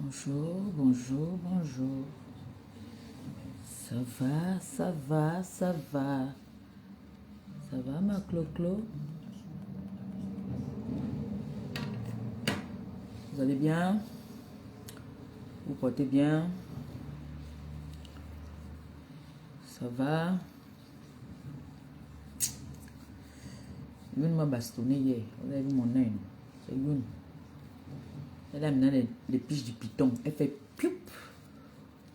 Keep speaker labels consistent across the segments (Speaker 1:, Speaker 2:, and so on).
Speaker 1: Bonjour, bonjour, bonjour. Ça va, ça va, ça va. Ça va, ma Clo-Clo? Vous allez bien? Vous portez bien? Ça va? Youn m'a bastonné hier. Vous avez vu mon œil, non? C'est Youn. Elle a amené les piches du python. Elle fait pioup.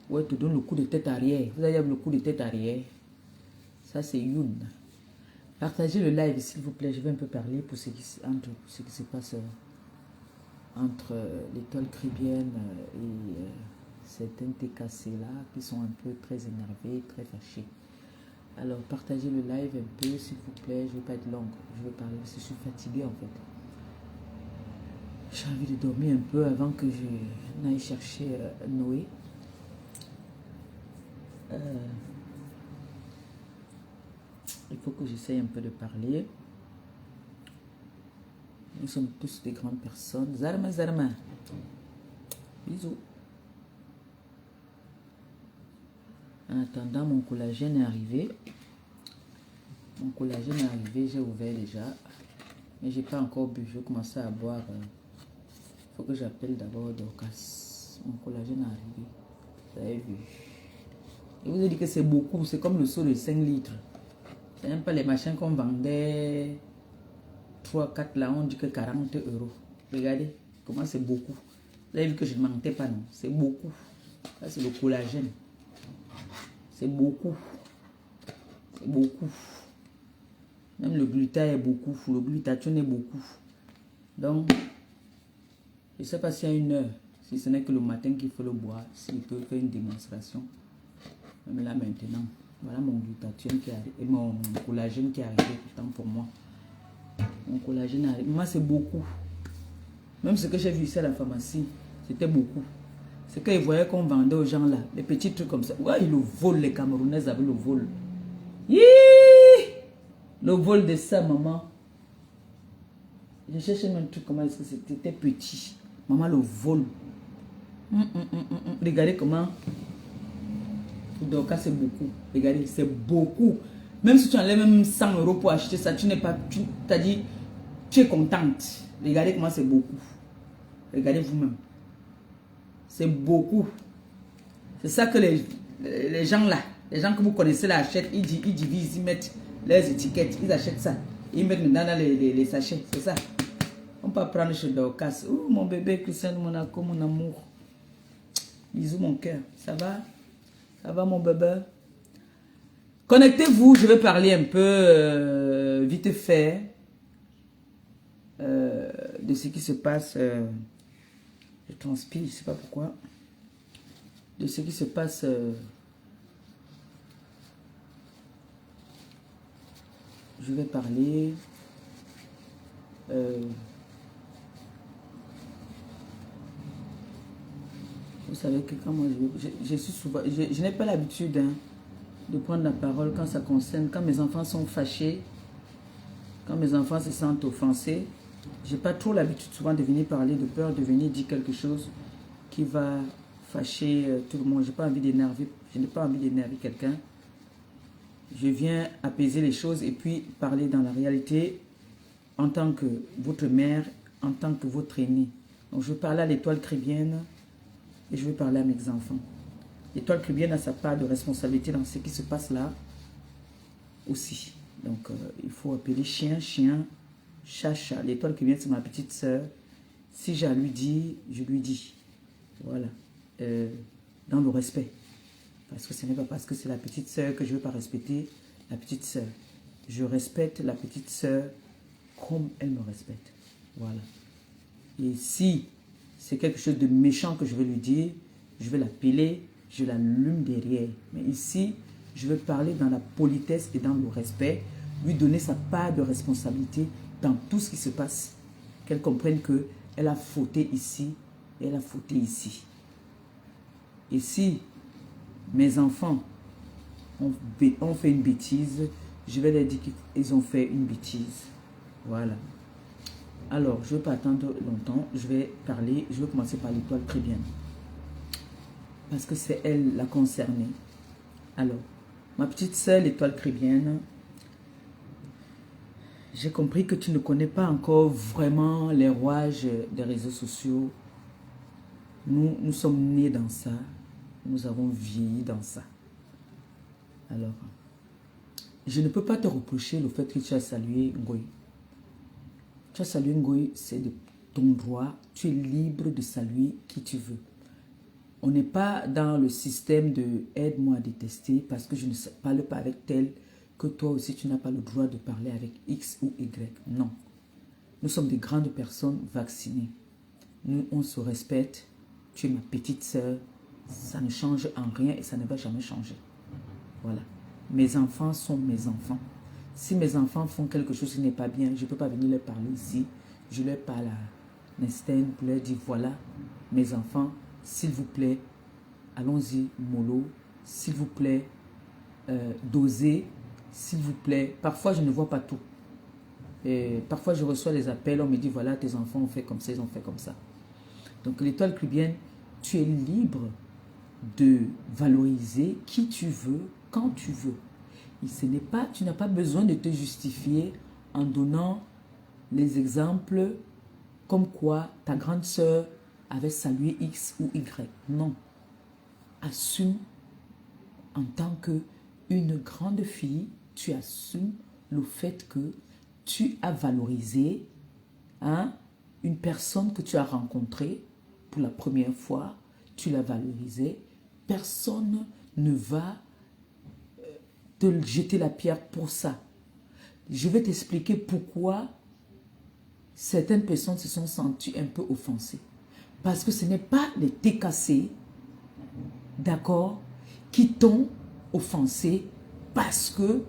Speaker 1: Ouais, te donne le coup de tête arrière. Vous avez vu le coup de tête arrière? Ça, c'est Youn. Partagez le live, s'il vous plaît. Je vais un peu parler pour ce qui se passe entre l'étoile caribéenne et certains TKC là qui sont un peu très énervés, très fâchés. Alors, partagez le live un peu, s'il vous plaît. Je ne vais pas être longue. Je vais parler parce que je suis fatiguée en fait. J'ai envie de dormir un peu avant que je n'aille chercher Noé. Il faut que j'essaye un peu de parler. Nous sommes tous des grandes personnes. Zarma, Zarma. Bisous. En attendant, mon collagène est arrivé. Mon collagène est arrivé, j'ai ouvert déjà. Mais j'ai pas encore bu. Je vais commencer à boire. Il faut que j'appelle d'abord Dorcas. Mon collagène est arrivé. Vous avez vu. Et vous avez dit que c'est beaucoup. C'est comme le seau de 5 litres. C'est même pas les machins qu'on vendait 3-4 là. On dit que 40 euros. Regardez comment c'est beaucoup. Vous avez vu que je ne mentais pas, non? C'est beaucoup. Ça, c'est le collagène. C'est beaucoup. C'est beaucoup. Même le gluta est beaucoup. Le glutathione est beaucoup. Donc, je ne sais pas s'il y a une heure. Si ce n'est que le matin qu'il faut le boire. S'il peut faire une démonstration. Même là maintenant. Voilà mon glutathione qui arrive. Et mon collagène qui est arrivé pourtant pour moi. Mon collagène arrive. Moi, c'est beaucoup. Même ce que j'ai vu ici à la pharmacie, c'était beaucoup. C'est qu'ils voyaient qu'on vendait aux gens là. Les petits trucs comme ça. Ouais, ils le volent. Les Camerounais avaient le vol. Yee! Le vol de ça, maman. Je cherchais même un truc, comment est-ce que c'était petit. Maman, le vol. Regardez comment. Donc, c'est beaucoup. Regardez, c'est beaucoup. Même si tu enlèves même 100 euros pour acheter ça, tu n'es pas. Tu as dit, tu es contente. Regardez comment c'est beaucoup. Regardez vous-même. C'est beaucoup. C'est ça que les gens là, les gens que vous connaissez là achètent. Ils divisent, ils mettent leurs étiquettes. Ils achètent ça. Ils mettent maintenant dans les sachets. C'est ça. On peut prendre chez Dorcas. Oh, mon bébé, Christian Monaco, mon amour. Bisous, mon cœur. Ça va? Ça va, mon bébé? Connectez-vous. Je vais parler un peu, vite fait, de ce qui se passe. Je transpire, je ne sais pas pourquoi. De ce qui se passe. Je vais parler. Vous savez que quand moi je suis souvent, je n'ai pas l'habitude de prendre la parole quand ça concerne, quand mes enfants sont fâchés, quand mes enfants se sentent offensés. J'ai pas trop l'habitude souvent de venir parler, de peur de venir dire quelque chose qui va fâcher tout le monde. J'ai pas envie d'énerver, je n'ai pas envie d'énerver quelqu'un. Je viens apaiser les choses et puis parler dans la réalité en tant que votre mère, en tant que votre aîné. Donc je vais parler à l'étoile caribéenne. Et je vais parler à mes enfants. L'étoile caribéenne a sa part de responsabilité dans ce qui se passe là aussi. Donc, il faut appeler chien, chien, chat, chat. L'étoile caribéenne, c'est ma petite soeur. Si j'ai à lui dire, je lui dis. Voilà. Dans le respect. Parce que ce n'est pas parce que c'est la petite soeur que je ne veux pas respecter la petite soeur. Je respecte la petite soeur comme elle me respecte. Voilà. Et si c'est quelque chose de méchant que je vais lui dire, je vais l'appeler, je l'allume derrière. Mais ici, je vais parler dans la politesse et dans le respect, lui donner sa part de responsabilité dans tout ce qui se passe. Qu'elle comprenne qu'elle a fauté ici, et elle a fauté ici. Et si mes enfants ont fait une bêtise, je vais leur dire qu'ils ont fait une bêtise. Voilà. Alors, je ne vais pas attendre longtemps, je vais parler, je vais commencer par l'étoile caribéenne. parce que c'est elle la concernée. Alors, ma petite sœur, l'étoile chrétienne, j'ai compris que tu ne connais pas encore vraiment les rouages des réseaux sociaux. Nous sommes nés dans ça. Nous avons vieilli dans ça. Alors, je ne peux pas te reprocher le fait que tu as salué Ngoï. Tu as salué Ngoï, c'est de ton droit. Tu es libre de saluer qui tu veux. On n'est pas dans le système de aide-moi à détester parce que je ne parle pas avec tel que toi aussi tu n'as pas le droit de parler avec X ou Y. Non. Nous sommes des grandes personnes vaccinées. Nous, on se respecte. Tu es ma petite sœur. Ça ne change en rien et ça ne va jamais changer. Voilà. Mes enfants sont mes enfants. Si mes enfants font quelque chose qui n'est pas bien, je ne peux pas venir leur parler ici. Je leur parle à Nestin pour leur dire voilà, mes enfants, s'il vous plaît, allons-y, mollo, s'il vous plaît, dosez, s'il vous plaît. Parfois, je ne vois pas tout. Et parfois, je reçois des appels, on me dit voilà, tes enfants ont fait comme ça, ils ont fait comme ça. Donc, l'étoile chrétienne, tu es libre de valoriser qui tu veux, quand tu veux. Et ce n'est pas, tu n'as pas besoin de te justifier en donnant les exemples comme quoi ta grande sœur avait salué X ou Y. Non. Assume en tant qu'une grande fille, tu assumes le fait que tu as valorisé une personne que tu as rencontrée pour la première fois, tu l'as valorisée. Personne ne va te jeter la pierre pour ça. Je vais t'expliquer pourquoi certaines personnes se sont senties un peu offensées. Parce que ce n'est pas les TKC, d'accord, qui t'ont offensé parce que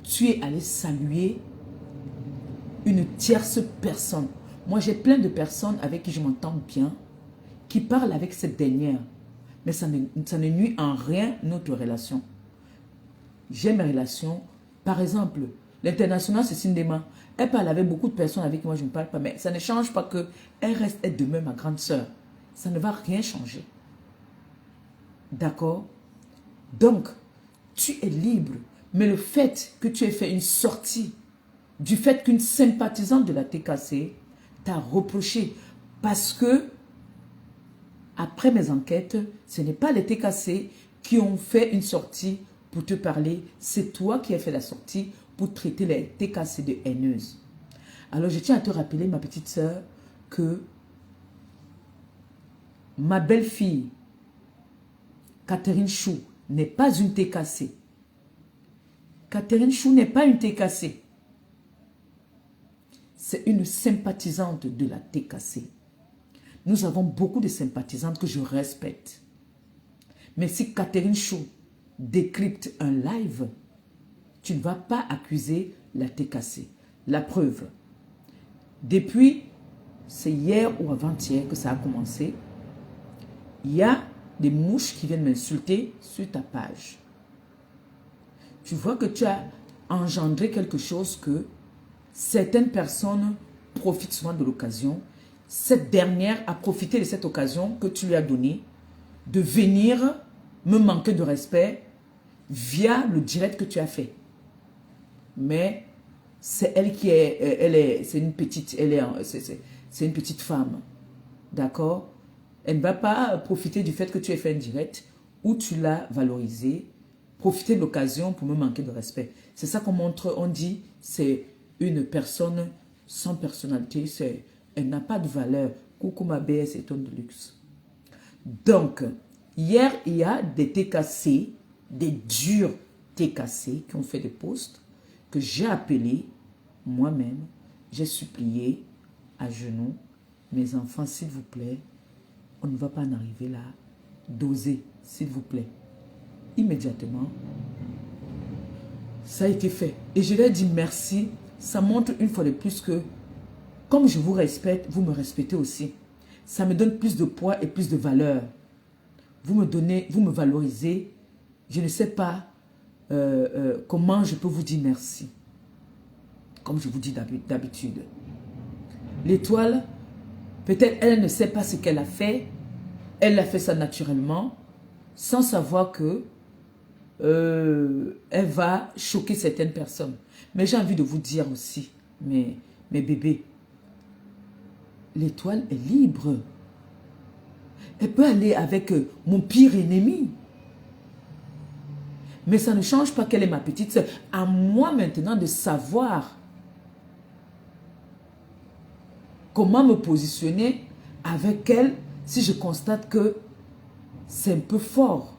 Speaker 1: tu es allé saluer une tierce personne. Moi, j'ai plein de personnes avec qui je m'entends bien, qui parlent avec cette dernière. Mais ça ne nuit en rien notre relation. J'ai mes relations. Par exemple, l'international, c'est Sindema. Elle parle avec beaucoup de personnes avec qui moi je ne parle pas. Mais ça ne change pas qu'elle reste, elle demeure ma grande sœur. Ça ne va rien changer. D'accord? Donc, tu es libre. Mais le fait que tu aies fait une sortie, du fait qu'une sympathisante de la TKC t'a reproché, parce que, après mes enquêtes, ce n'est pas les TKC qui ont fait une sortie pour te parler, c'est toi qui as fait la sortie pour traiter les TKC de haineuses. Alors, je tiens à te rappeler, ma petite sœur, que ma belle-fille, Catherine Chou, n'est pas une TKC. Catherine Chou n'est pas une TKC. C'est une sympathisante de la TKC. Nous avons beaucoup de sympathisantes que je respecte. Mais si Catherine Chou décrypte un live, tu ne vas pas accuser la TKC. La preuve, depuis, c'est hier ou avant-hier que ça a commencé, il y a des mouches qui viennent m'insulter sur ta page. Tu vois que tu as engendré quelque chose que certaines personnes profitent souvent de l'occasion. Cette dernière a profité de cette occasion que tu lui as donnée de venir me manquer de respect via le direct que tu as fait. Mais c'est elle qui est, c'est une petite, c'est une petite femme, d'accord? Elle ne va pas profiter du fait que tu aies fait un direct où tu l'as valorisé, profiter de l'occasion pour me manquer de respect. C'est ça qu'on montre, on dit, c'est une personne sans personnalité, elle n'a pas de valeur. Coucou ma BS et tonne de luxe. Donc, hier, il y a des TKC, des durs TKC qui ont fait des posts que j'ai appelés moi-même. J'ai supplié à genoux, mes enfants, s'il vous plaît, on ne va pas en arriver là. Dosez, s'il vous plaît. Immédiatement, ça a été fait. Et je leur ai dit merci. Ça montre une fois de plus que, comme je vous respecte, vous me respectez aussi. Ça me donne plus de poids et plus de valeur. Vous me donnez, vous me valorisez. Je ne sais pas comment je peux vous dire merci. Comme je vous dis d'habitude. L'étoile, peut-être elle ne sait pas ce qu'elle a fait. Elle a fait ça naturellement. sans savoir que elle va choquer certaines personnes. Mais j'ai envie de vous dire aussi, mes bébés, l'étoile est libre. Elle peut aller avec mon pire ennemi. Mais ça ne change pas qu'elle est ma petite sœur. À moi maintenant de savoir comment me positionner avec elle si je constate que c'est un peu fort.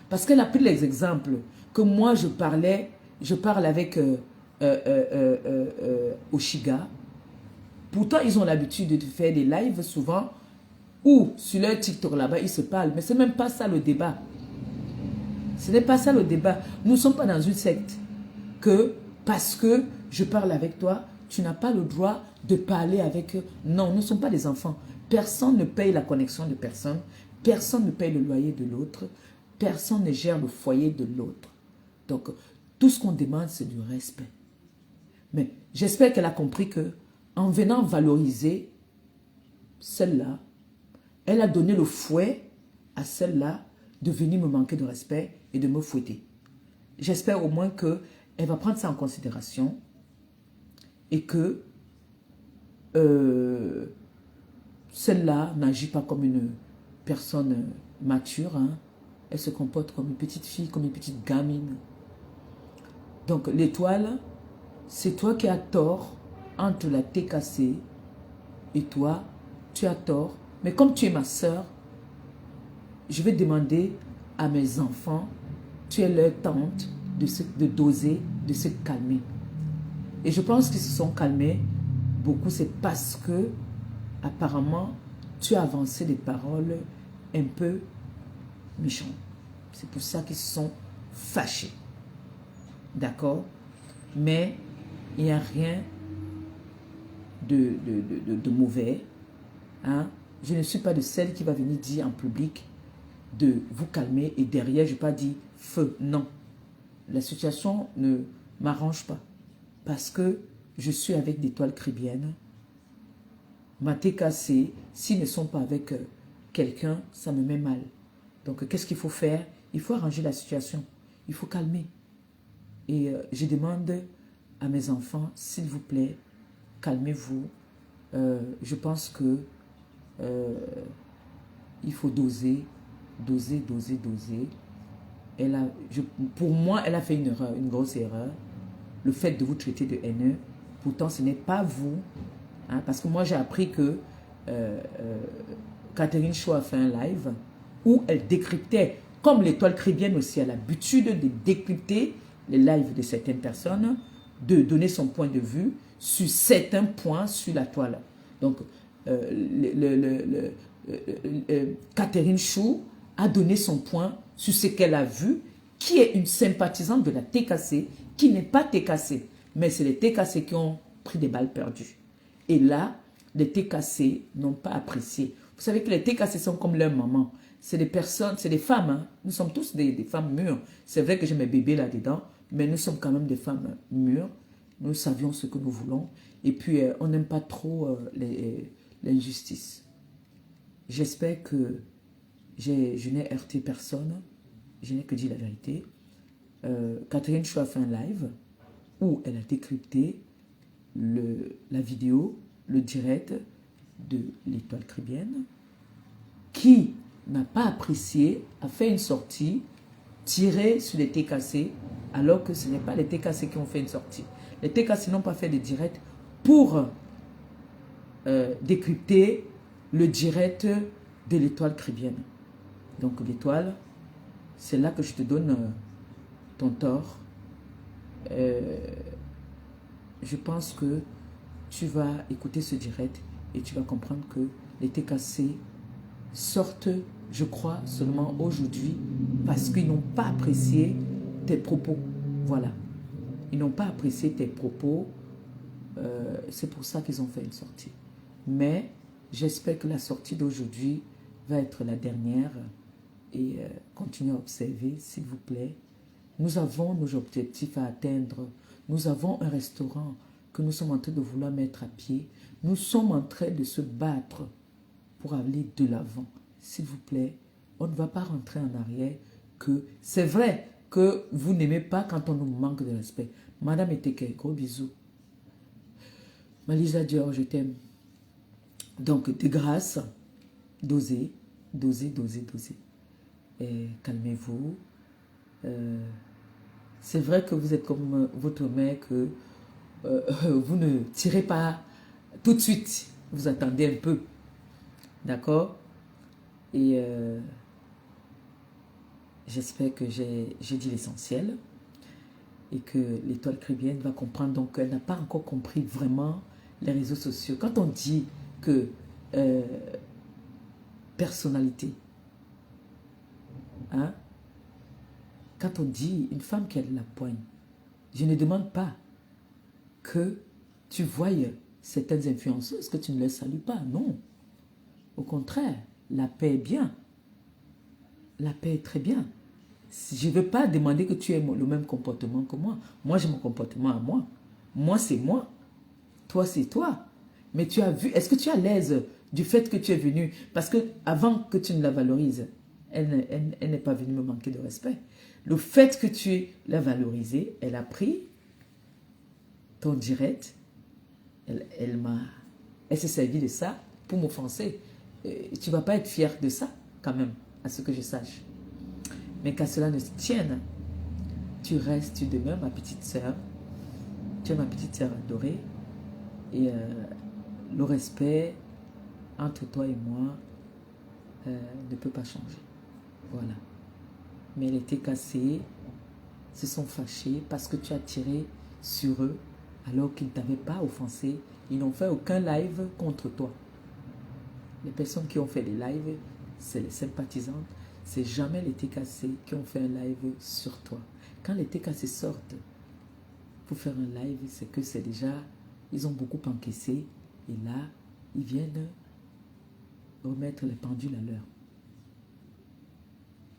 Speaker 1: Parce qu'elle a pris les exemples que moi je parle avec Oshiga. Pourtant, ils ont l'habitude de faire des lives souvent ou sur leur TikTok là-bas, ils se parlent. Mais ce n'est même pas ça le débat. Ce n'est pas ça le débat. Nous ne sommes pas dans une secte que parce que je parle avec toi, tu n'as pas le droit de parler avec eux. Non, nous ne sommes pas des enfants. Personne ne paye la connexion de personne. Personne ne paye le loyer de l'autre. Personne ne gère le foyer de l'autre. Donc, tout ce qu'on demande, c'est du respect. Mais j'espère qu'elle a compris que en venant valoriser celle-là, elle a donné le fouet à celle-là de venir me manquer de respect et de me fouetter. J'espère au moins qu'elle va prendre ça en considération et que celle-là n'agit pas comme une personne mature. Hein. Elle se comporte comme une petite fille, comme une petite gamine. Donc l'étoile, c'est toi qui as tort entre la TKC et toi, tu as tort. Mais comme tu es ma soeur, je vais demander à mes enfants, tu es leur tante, de doser, de se calmer. Et je pense qu'ils se sont calmés beaucoup, c'est parce que apparemment, tu as avancé des paroles un peu méchantes. C'est pour ça qu'ils se sont fâchés. D'accord? Mais il n'y a rien de mauvais. Hein? Je ne suis pas de celle qui va venir dire en public de vous calmer et derrière, je ne vais pas dire feu. Non. La situation ne m'arrange pas. Parce que je suis avec des toiles cribiennes. Ma TKC, s'ils ne sont pas avec quelqu'un, ça me met mal. Donc, qu'est-ce qu'il faut faire? Il faut arranger la situation. Il faut calmer. Et je demande à mes enfants, s'il vous plaît, calmez-vous. Je pense que il faut doser. Pour moi, elle a fait une erreur, une grosse erreur. Le fait de vous traiter de haineux. Pourtant, ce n'est pas vous. Hein, parce que moi, j'ai appris que Catherine Chou a fait un live où elle décryptait, comme l'étoile cribienne aussi, elle a l'habitude de décrypter les lives de certaines personnes, de donner son point de vue sur certains points sur la toile. Donc, Catherine Chou a donné son point sur ce qu'elle a vu, qui est une sympathisante de la TKC, qui n'est pas TKC, mais c'est les TKC qui ont pris des balles perdues. Et là, les TKC n'ont pas apprécié. Vous savez que les TKC sont comme leur maman. C'est des personnes, c'est des femmes. Hein. Nous sommes tous des femmes mûres. C'est vrai que j'ai mes bébés là-dedans, mais nous sommes quand même des femmes mûres. Nous savions ce que nous voulons. Et puis, on n'aime pas trop l'injustice. J'espère que je n'ai heurté personne. Je n'ai que dit la vérité. Catherine Chou a fait un live où elle a décrypté la vidéo, le direct de l'étoile cribienne, qui n'a pas apprécié, a fait une sortie tirée sur les TKC, alors que ce n'est pas les TKC qui ont fait une sortie. Les TKC n'ont pas fait de direct pour décrypter le direct de l'étoile cribienne. Donc l'étoile, c'est là que je te donne ton tort. Je pense que tu vas écouter ce direct et tu vas comprendre que les TKC sortent, je crois, seulement aujourd'hui parce qu'ils n'ont pas apprécié tes propos. Voilà. Ils n'ont pas apprécié tes propos. C'est pour ça qu'ils ont fait une sortie. Mais j'espère que la sortie d'aujourd'hui va être la dernière et continuez à observer, s'il vous plaît. Nous avons nos objectifs à atteindre. Nous avons un restaurant que nous sommes en train de vouloir mettre à pied. Nous sommes en train de se battre pour aller de l'avant. S'il vous plaît, on ne va pas rentrer en arrière que c'est vrai que vous n'aimez pas quand on nous manque de respect. Madame Eteke, gros bisous. Malisa Dior, je t'aime. Donc, de grâce, dosez, dosez, dosez, dosez. Calmez-vous. C'est vrai que vous êtes comme votre mère, que vous ne tirez pas tout de suite. Vous attendez un peu. D'accord? Et j'espère que j'ai dit l'essentiel et que l'étoile caribéenne va comprendre. Donc, elle n'a pas encore compris vraiment les réseaux sociaux. Quand on dit que personnalité, hein, quand on dit une femme qui a de la poigne, je ne demande pas que tu voyes certaines influenceuses, que tu ne les salues pas. Non. Au contraire, la paix est bien. La paix est très bien. Je ne veux pas demander que tu aies le même comportement que moi. Moi, j'ai mon comportement à moi. Moi, c'est moi. Toi, c'est toi. Mais tu as vu, est-ce que tu es à l'aise du fait que tu es venu? Parce que avant que tu ne la valorises, elle n'est pas venue me manquer de respect. Le fait que tu l'as valorisée, elle a pris ton direct, elle s'est servie de ça pour m'offenser. Tu ne vas pas être fier de ça, quand même, à ce que je sache. Mais qu'à cela ne tienne, tu restes, tu demeures ma petite sœur. Tu es ma petite sœur adorée. Et le respect entre toi et moi ne peut pas changer. Voilà. Mais les TKC se sont fâchés parce que tu as tiré sur eux alors qu'ils ne t'avaient pas offensé. Ils n'ont fait aucun live contre toi. Les personnes qui ont fait les lives, c'est les sympathisantes. C'est jamais les TKC qui ont fait un live sur toi. Quand les TKC sortent pour faire un live, c'est que c'est déjà, ils ont beaucoup encaissé. Et là, ils viennent remettre les pendules à l'heure.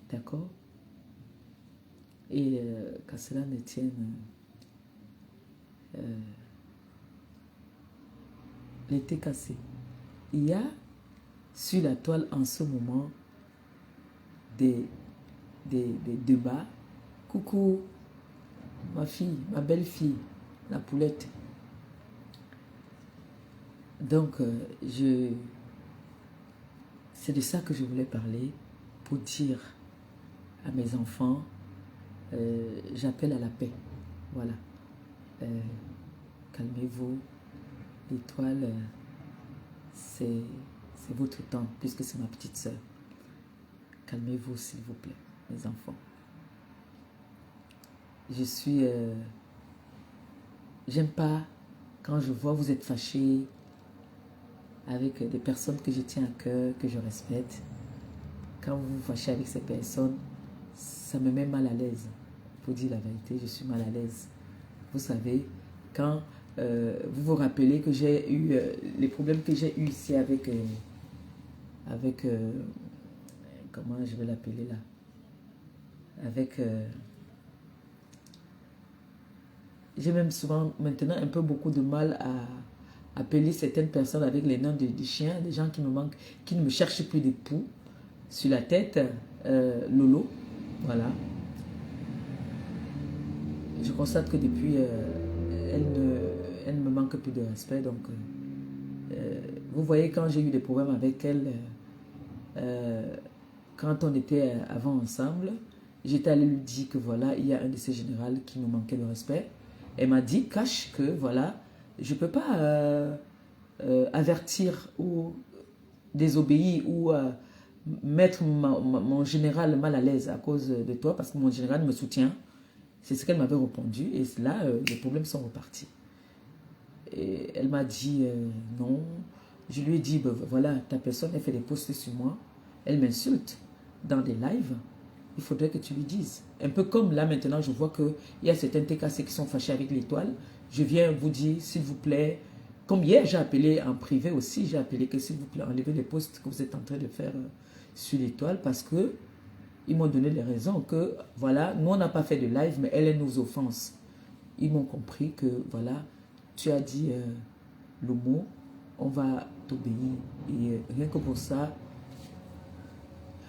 Speaker 1: D'accord? Et qu'à cela ne tienne, les TKC. Il y a sur la toile en ce moment des débats. Coucou, ma fille, ma belle-fille, la poulette. Donc, c'est de ça que je voulais parler pour dire à mes enfants, j'appelle à la paix. Voilà. Calmez-vous. L'étoile, c'est votre temps, puisque c'est ma petite sœur. Calmez-vous, s'il vous plaît, mes enfants. Je suis... j'aime pas quand je vois vous êtes fâchés avec des personnes que je tiens à cœur, que je respecte. Quand vous vous fâchez avec ces personnes, ça me met mal à l'aise. Pour dire la vérité, je suis mal à l'aise. Vous savez, quand vous vous rappelez que j'ai eu les problèmes que j'ai eu ici avec comment je vais l'appeler là, avec j'ai même souvent maintenant un peu beaucoup de mal à appeler certaines personnes avec les noms de chiens, des gens qui me manquent, qui ne me cherchent plus des poux sur la tête. Lolo, voilà. Je constate que depuis elle ne me manque plus de respect. Donc vous voyez, quand j'ai eu des problèmes avec elle, quand on était avant ensemble, j'étais allée lui dire que voilà, il y a un de ces généraux qui nous manquait de respect. Elle m'a dit, cache que voilà, je ne peux pas avertir ou désobéir ou mettre mon général mal à l'aise à cause de toi, parce que mon général me soutient. C'est ce qu'elle m'avait répondu, et là, les problèmes sont repartis. Et elle m'a dit non. Je lui ai dit, ben, voilà, ta personne, elle fait des posts sur moi, elle m'insulte dans des lives, il faudrait que tu lui dises. Un peu comme là maintenant, je vois qu'il y a certains TKC qui sont fâchés avec l'étoile. Je viens vous dire, s'il vous plaît, comme hier, j'ai appelé en privé aussi, j'ai appelé que s'il vous plaît, enlevez les posts que vous êtes en train de faire sur l'étoile, parce que ils m'ont donné les raisons que, voilà, nous on n'a pas fait de live, mais elle nous offense. Ils m'ont compris que, voilà, tu as dit le mot, on va t'obéir. Et rien que pour ça,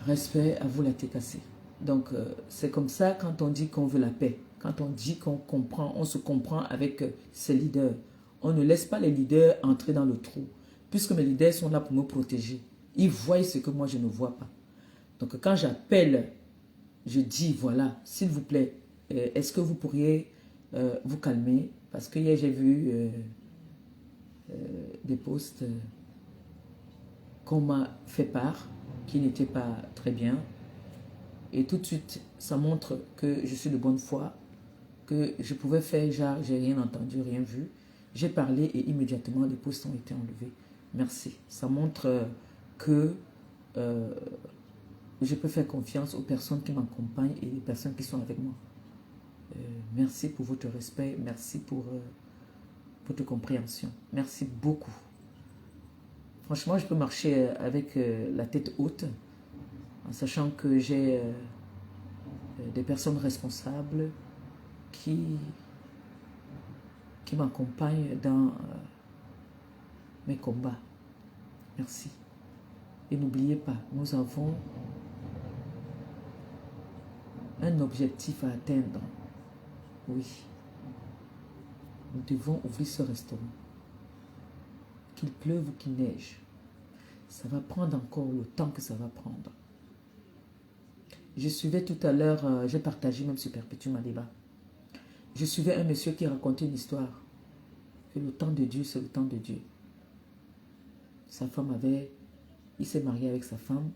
Speaker 1: Respect à vous la TKC. Donc, c'est comme ça quand on dit qu'on veut la paix. Quand on dit qu'on comprend, on se comprend avec ses leaders. On ne laisse pas les leaders entrer dans le trou. Puisque mes leaders sont là pour me protéger. Ils voient ce que moi je ne vois pas. Donc, quand j'appelle, je dis, voilà, s'il vous plaît, est-ce que vous pourriez vous calmer? Parce que hier, j'ai vu des posts qu'on m'a fait part, qui n'étaient pas très bien. Et tout de suite, ça montre que je suis de bonne foi, que je pouvais faire genre, j'ai rien entendu, rien vu. J'ai parlé et immédiatement, les posts ont été enlevés. Merci. Ça montre que je peux faire confiance aux personnes qui m'accompagnent et les personnes qui sont avec moi. Merci pour votre respect, merci pour votre compréhension. Merci beaucoup. Franchement, je peux marcher avec la tête haute, en sachant que j'ai des personnes responsables qui m'accompagnent dans mes combats. Merci. Et n'oubliez pas, nous avons un objectif à atteindre. Oui. Nous devons ouvrir ce restaurant. Qu'il pleuve ou qu'il neige. Ça va prendre encore le temps que ça va prendre. Je suivais tout à l'heure, j'ai partagé même sur Perpétuum Maliba. Je suivais un monsieur qui racontait une histoire. Que le temps de Dieu, c'est le temps de Dieu. Sa femme avait... Il s'est marié avec sa femme.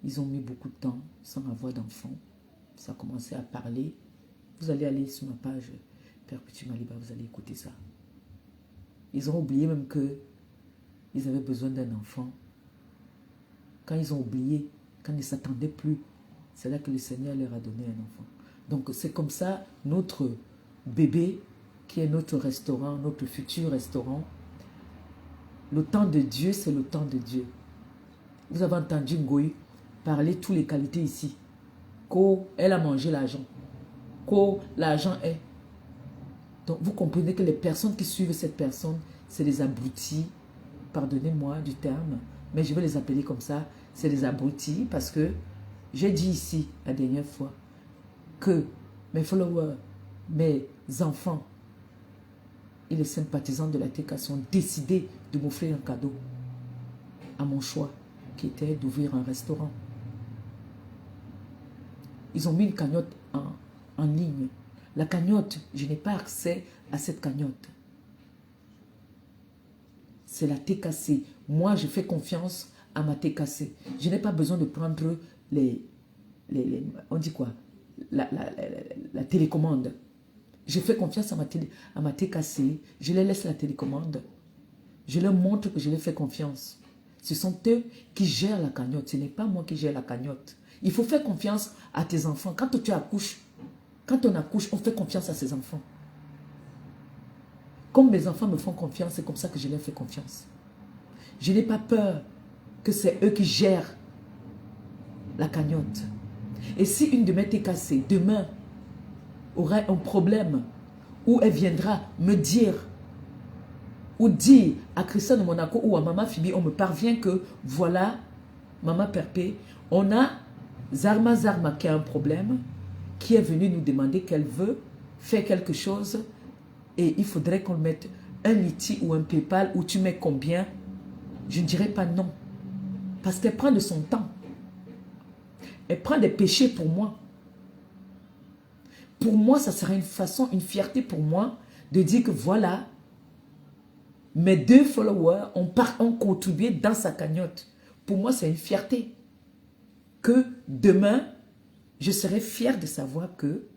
Speaker 1: Ils ont mis beaucoup de temps sans avoir d'enfant. Ça a commencé à parler. Vous allez aller sur ma page Perpétuum Maliba, vous allez écouter ça. Ils ont oublié même que ils avaient besoin d'un enfant. Quand ils ont oublié, quand ils ne s'attendaient plus, c'est là que le Seigneur leur a donné un enfant. Donc c'est comme ça, notre bébé, qui est notre restaurant, notre futur restaurant, le temps de Dieu, c'est le temps de Dieu. Vous avez entendu Ngoï parler toutes les qualités ici. Elle a mangé l'argent. L'argent est. Donc vous comprenez que les personnes qui suivent cette personne, c'est des abrutis. Pardonnez-moi du terme, mais je vais les appeler comme ça. C'est des abrutis parce que j'ai dit ici la dernière fois que mes followers, mes enfants et les sympathisants de la TK sont décidés de m'offrir un cadeau à mon choix, qui était d'ouvrir un restaurant. Ils ont mis une cagnotte en ligne. La cagnotte, je n'ai pas accès à cette cagnotte. C'est la TKC. Moi, je fais confiance à ma TKC. Je n'ai pas besoin de prendre on dit quoi? La télécommande. Je fais confiance à ma TKC. Je les laisse la télécommande. Je leur montre que je leur fais confiance. Ce sont eux qui gèrent la cagnotte. Ce n'est pas moi qui gère la cagnotte. Il faut faire confiance à tes enfants. Quand tu accouches, quand on accouche, on fait confiance à ses enfants. Comme mes enfants me font confiance, c'est comme ça que je leur fais confiance. Je n'ai pas peur que c'est eux qui gèrent la cagnotte. Et si une de mes TKC, demain, aura un problème, où elle viendra me dire, ou dire à Christian de Monaco ou à Maman Fibi, on me parvient que, voilà, Maman Perpé, on a Zarma qui a un problème, qui est venue nous demander qu'elle veut faire quelque chose, et il faudrait qu'on mette un Liti ou un PayPal, où tu mets combien, je ne dirais pas non. Parce qu'elle prend de son temps. Elle prend des péchés pour moi. Pour moi, ça serait une façon, une fierté pour moi de dire que voilà, mes 2 followers ont contribué dans sa cagnotte. Pour moi, c'est une fierté. Que demain, je serai fier de savoir que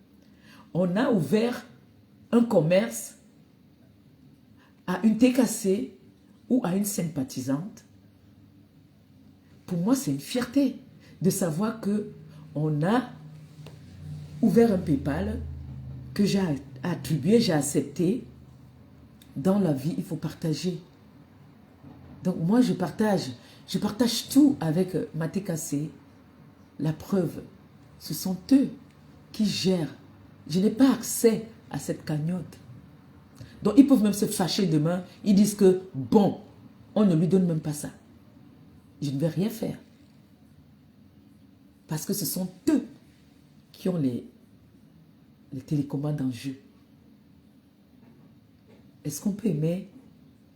Speaker 1: on a ouvert un commerce à une TKC ou à une sympathisante. Pour moi, c'est une fierté de savoir que on a ouvert un PayPal que j'ai attribué, j'ai accepté. Dans la vie, il faut partager. Donc moi, je partage tout avec ma TKC. La preuve, ce sont eux qui gèrent. Je n'ai pas accès à cette cagnotte. Donc ils peuvent même se fâcher demain. Ils disent que, bon, on ne lui donne même pas ça. Je ne vais rien faire. Parce que ce sont eux qui ont les télécommandes en jeu. Est-ce qu'on peut aimer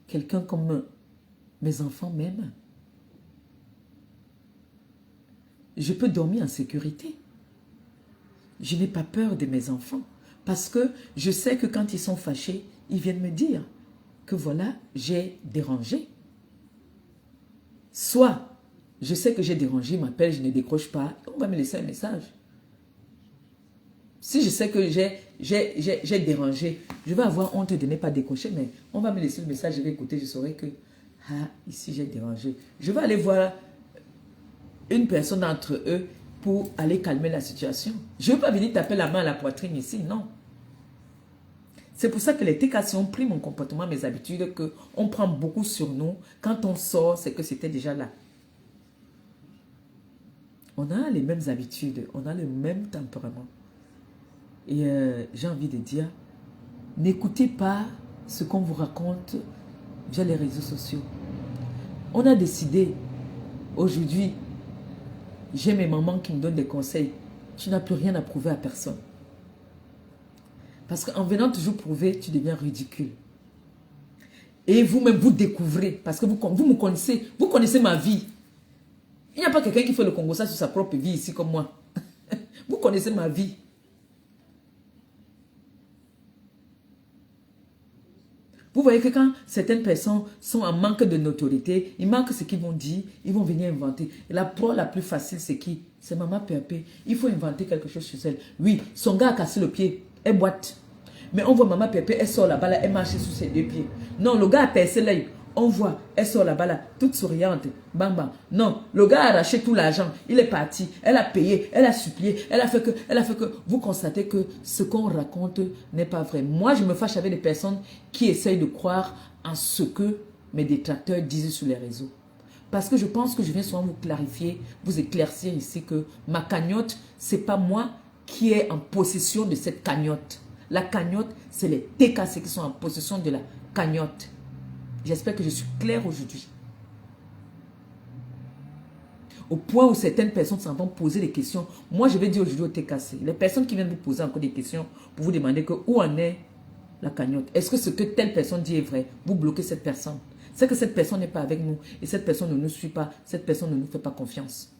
Speaker 1: quelqu'un comme mes enfants m'aiment? Je peux dormir en sécurité. Je n'ai pas peur de mes enfants. Parce que je sais que quand ils sont fâchés, ils viennent me dire que voilà, j'ai dérangé. Soit, je sais que j'ai dérangé, ils m'appellent, je ne décroche pas, on va me laisser un message. Si je sais que j'ai dérangé, je vais avoir honte de ne pas décrocher, mais on va me laisser le message, je vais écouter, je saurai que, ah, ici j'ai dérangé. Je vais aller voir une personne d'entre eux pour aller calmer la situation. Je ne veux pas venir taper la main à la poitrine ici, non. C'est pour ça que les TKC ont pris mon comportement, mes habitudes, qu'on prend beaucoup sur nous. Quand on sort, c'est que c'était déjà là. On a les mêmes habitudes, on a le même tempérament. Et j'ai envie de dire, n'écoutez pas ce qu'on vous raconte via les réseaux sociaux. On a décidé, aujourd'hui, j'ai mes mamans qui me donnent des conseils. Tu n'as plus rien à prouver à personne. Parce qu'en venant toujours prouver, tu deviens ridicule. Et vous-même, vous découvrez, parce que vous me connaissez, vous connaissez ma vie. Il n'y a pas quelqu'un qui fait le Congo ça sur sa propre vie ici comme moi. Vous connaissez ma vie. Vous voyez que quand certaines personnes sont en manque de notoriété, ils manquent ce qu'ils vont dire, ils vont venir inventer. Et la proie la plus facile, c'est qui? C'est Maman Pépé. Il faut inventer quelque chose chez elle. Oui, son gars a cassé le pied, elle boite. Mais on voit Maman Pépé, elle sort là-bas, là, elle marche sur ses deux pieds. Non, le gars a percé l'œil. On voit, elle sort là-bas, là, toute souriante. Bam, bam. Non, le gars a arraché tout l'argent. Il est parti. Elle a payé, elle a supplié, elle a fait que. Vous constatez que ce qu'on raconte n'est pas vrai. Moi, je me fâche avec des personnes qui essayent de croire en ce que mes détracteurs disent sur les réseaux. Parce que je pense que je viens souvent vous clarifier, vous éclaircir ici que ma cagnotte, c'est pas moi qui est en possession de cette cagnotte. La cagnotte, c'est les TKC qui sont en possession de la cagnotte. J'espère que je suis claire aujourd'hui. Au point où certaines personnes s'en vont poser des questions. Moi, je vais dire aujourd'hui au TKC. Les personnes qui viennent vous poser encore des questions pour vous demander que où en est la cagnotte. Est-ce que ce que telle personne dit est vrai? Vous bloquez cette personne. C'est que cette personne n'est pas avec nous. Et cette personne ne nous suit pas. Cette personne ne nous fait pas confiance.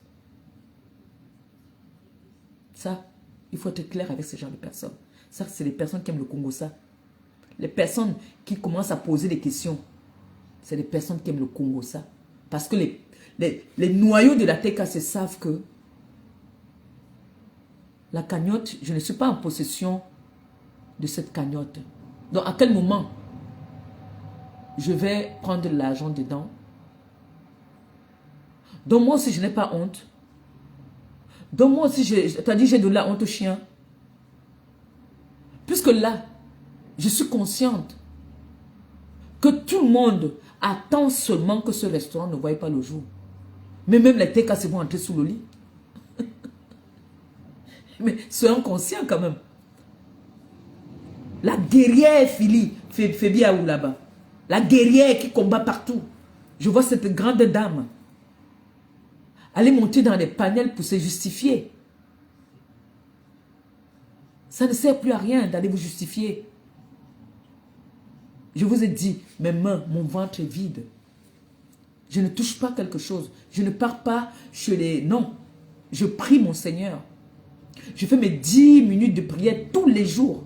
Speaker 1: Ça, il faut être clair avec ce genre de personnes. Ça, c'est les personnes qui aiment le Congo, ça. Les personnes qui commencent à poser des questions. C'est les personnes qui aiment le Congo, ça. Parce que les noyaux de la TKC savent que la cagnotte, je ne suis pas en possession de cette cagnotte. Donc, à quel moment je vais prendre de l'argent dedans? Donc, moi aussi, je n'ai pas honte. Donc, moi aussi, t'as dit, j'ai de la honte au chien. Puisque là, je suis consciente que tout le monde attend seulement que ce restaurant ne voie pas le jour. Mais même les TKC vont entrer sous le lit. Mais soyons conscients quand même. La guerrière Fébiaou là-bas. La guerrière qui combat partout. Je vois cette grande dame aller monter dans les panels pour se justifier. Ça ne sert plus à rien d'aller vous justifier. Je vous ai dit, mes mains, mon ventre est vide. Je ne touche pas quelque chose. Je ne pars pas chez les... Non. Je prie mon Seigneur. Je fais mes 10 minutes de prière tous les jours.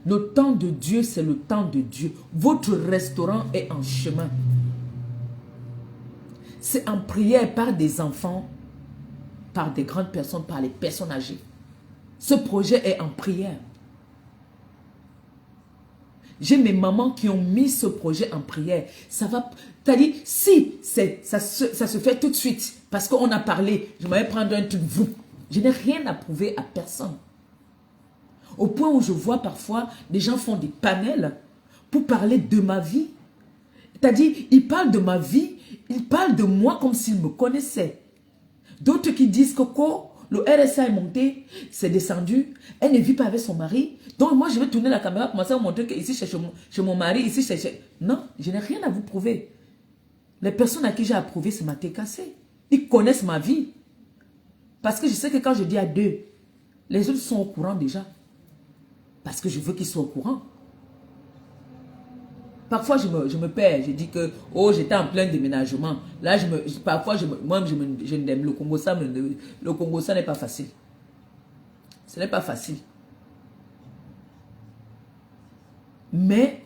Speaker 1: Le temps de Dieu, c'est le temps de Dieu. Votre restaurant est en chemin. C'est en prière par des enfants, par des grandes personnes, par les personnes âgées. Ce projet est en prière. J'ai mes mamans qui ont mis ce projet en prière. Ça va... C'est-à-dire, si ça se fait tout de suite, parce qu'on a parlé, je m'avais prendre un truc, vous. Je n'ai rien à prouver à personne. Au point où je vois parfois, des gens font des panels pour parler de ma vie. C'est-à-dire, ils parlent de ma vie, ils parlent de moi comme s'ils me connaissaient. D'autres qui disent que le RSA est monté, c'est descendu, elle ne vit pas avec son mari. Donc moi, je vais tourner la caméra, commencer à montrer que ici, c'est chez mon mari, ici, c'est chez... Non, je n'ai rien à vous prouver. Les personnes à qui j'ai approuvé, c'est ma TKC. Ils connaissent ma vie. Parce que je sais que quand je dis à 2, les autres sont au courant déjà. Parce que je veux qu'ils soient au courant. Parfois, je me perds. Je dis que, oh, j'étais en plein déménagement. Là, parfois, je n'aime le Congo. Le Congo, ça n'est pas facile. Ce n'est pas facile. Mais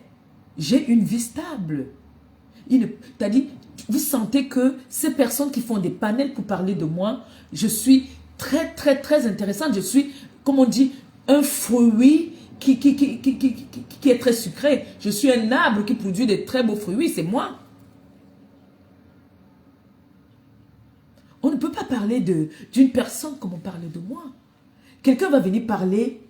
Speaker 1: j'ai une vie stable. C'est-à-dire, vous sentez que ces personnes qui font des panels pour parler de moi, je suis très, très, très intéressante. Je suis, comme on dit, un fruit qui est très sucré. Je suis un arbre qui produit de très beaux fruits. C'est moi. On ne peut pas parler d'une personne comme on parle de moi. Quelqu'un va venir parler,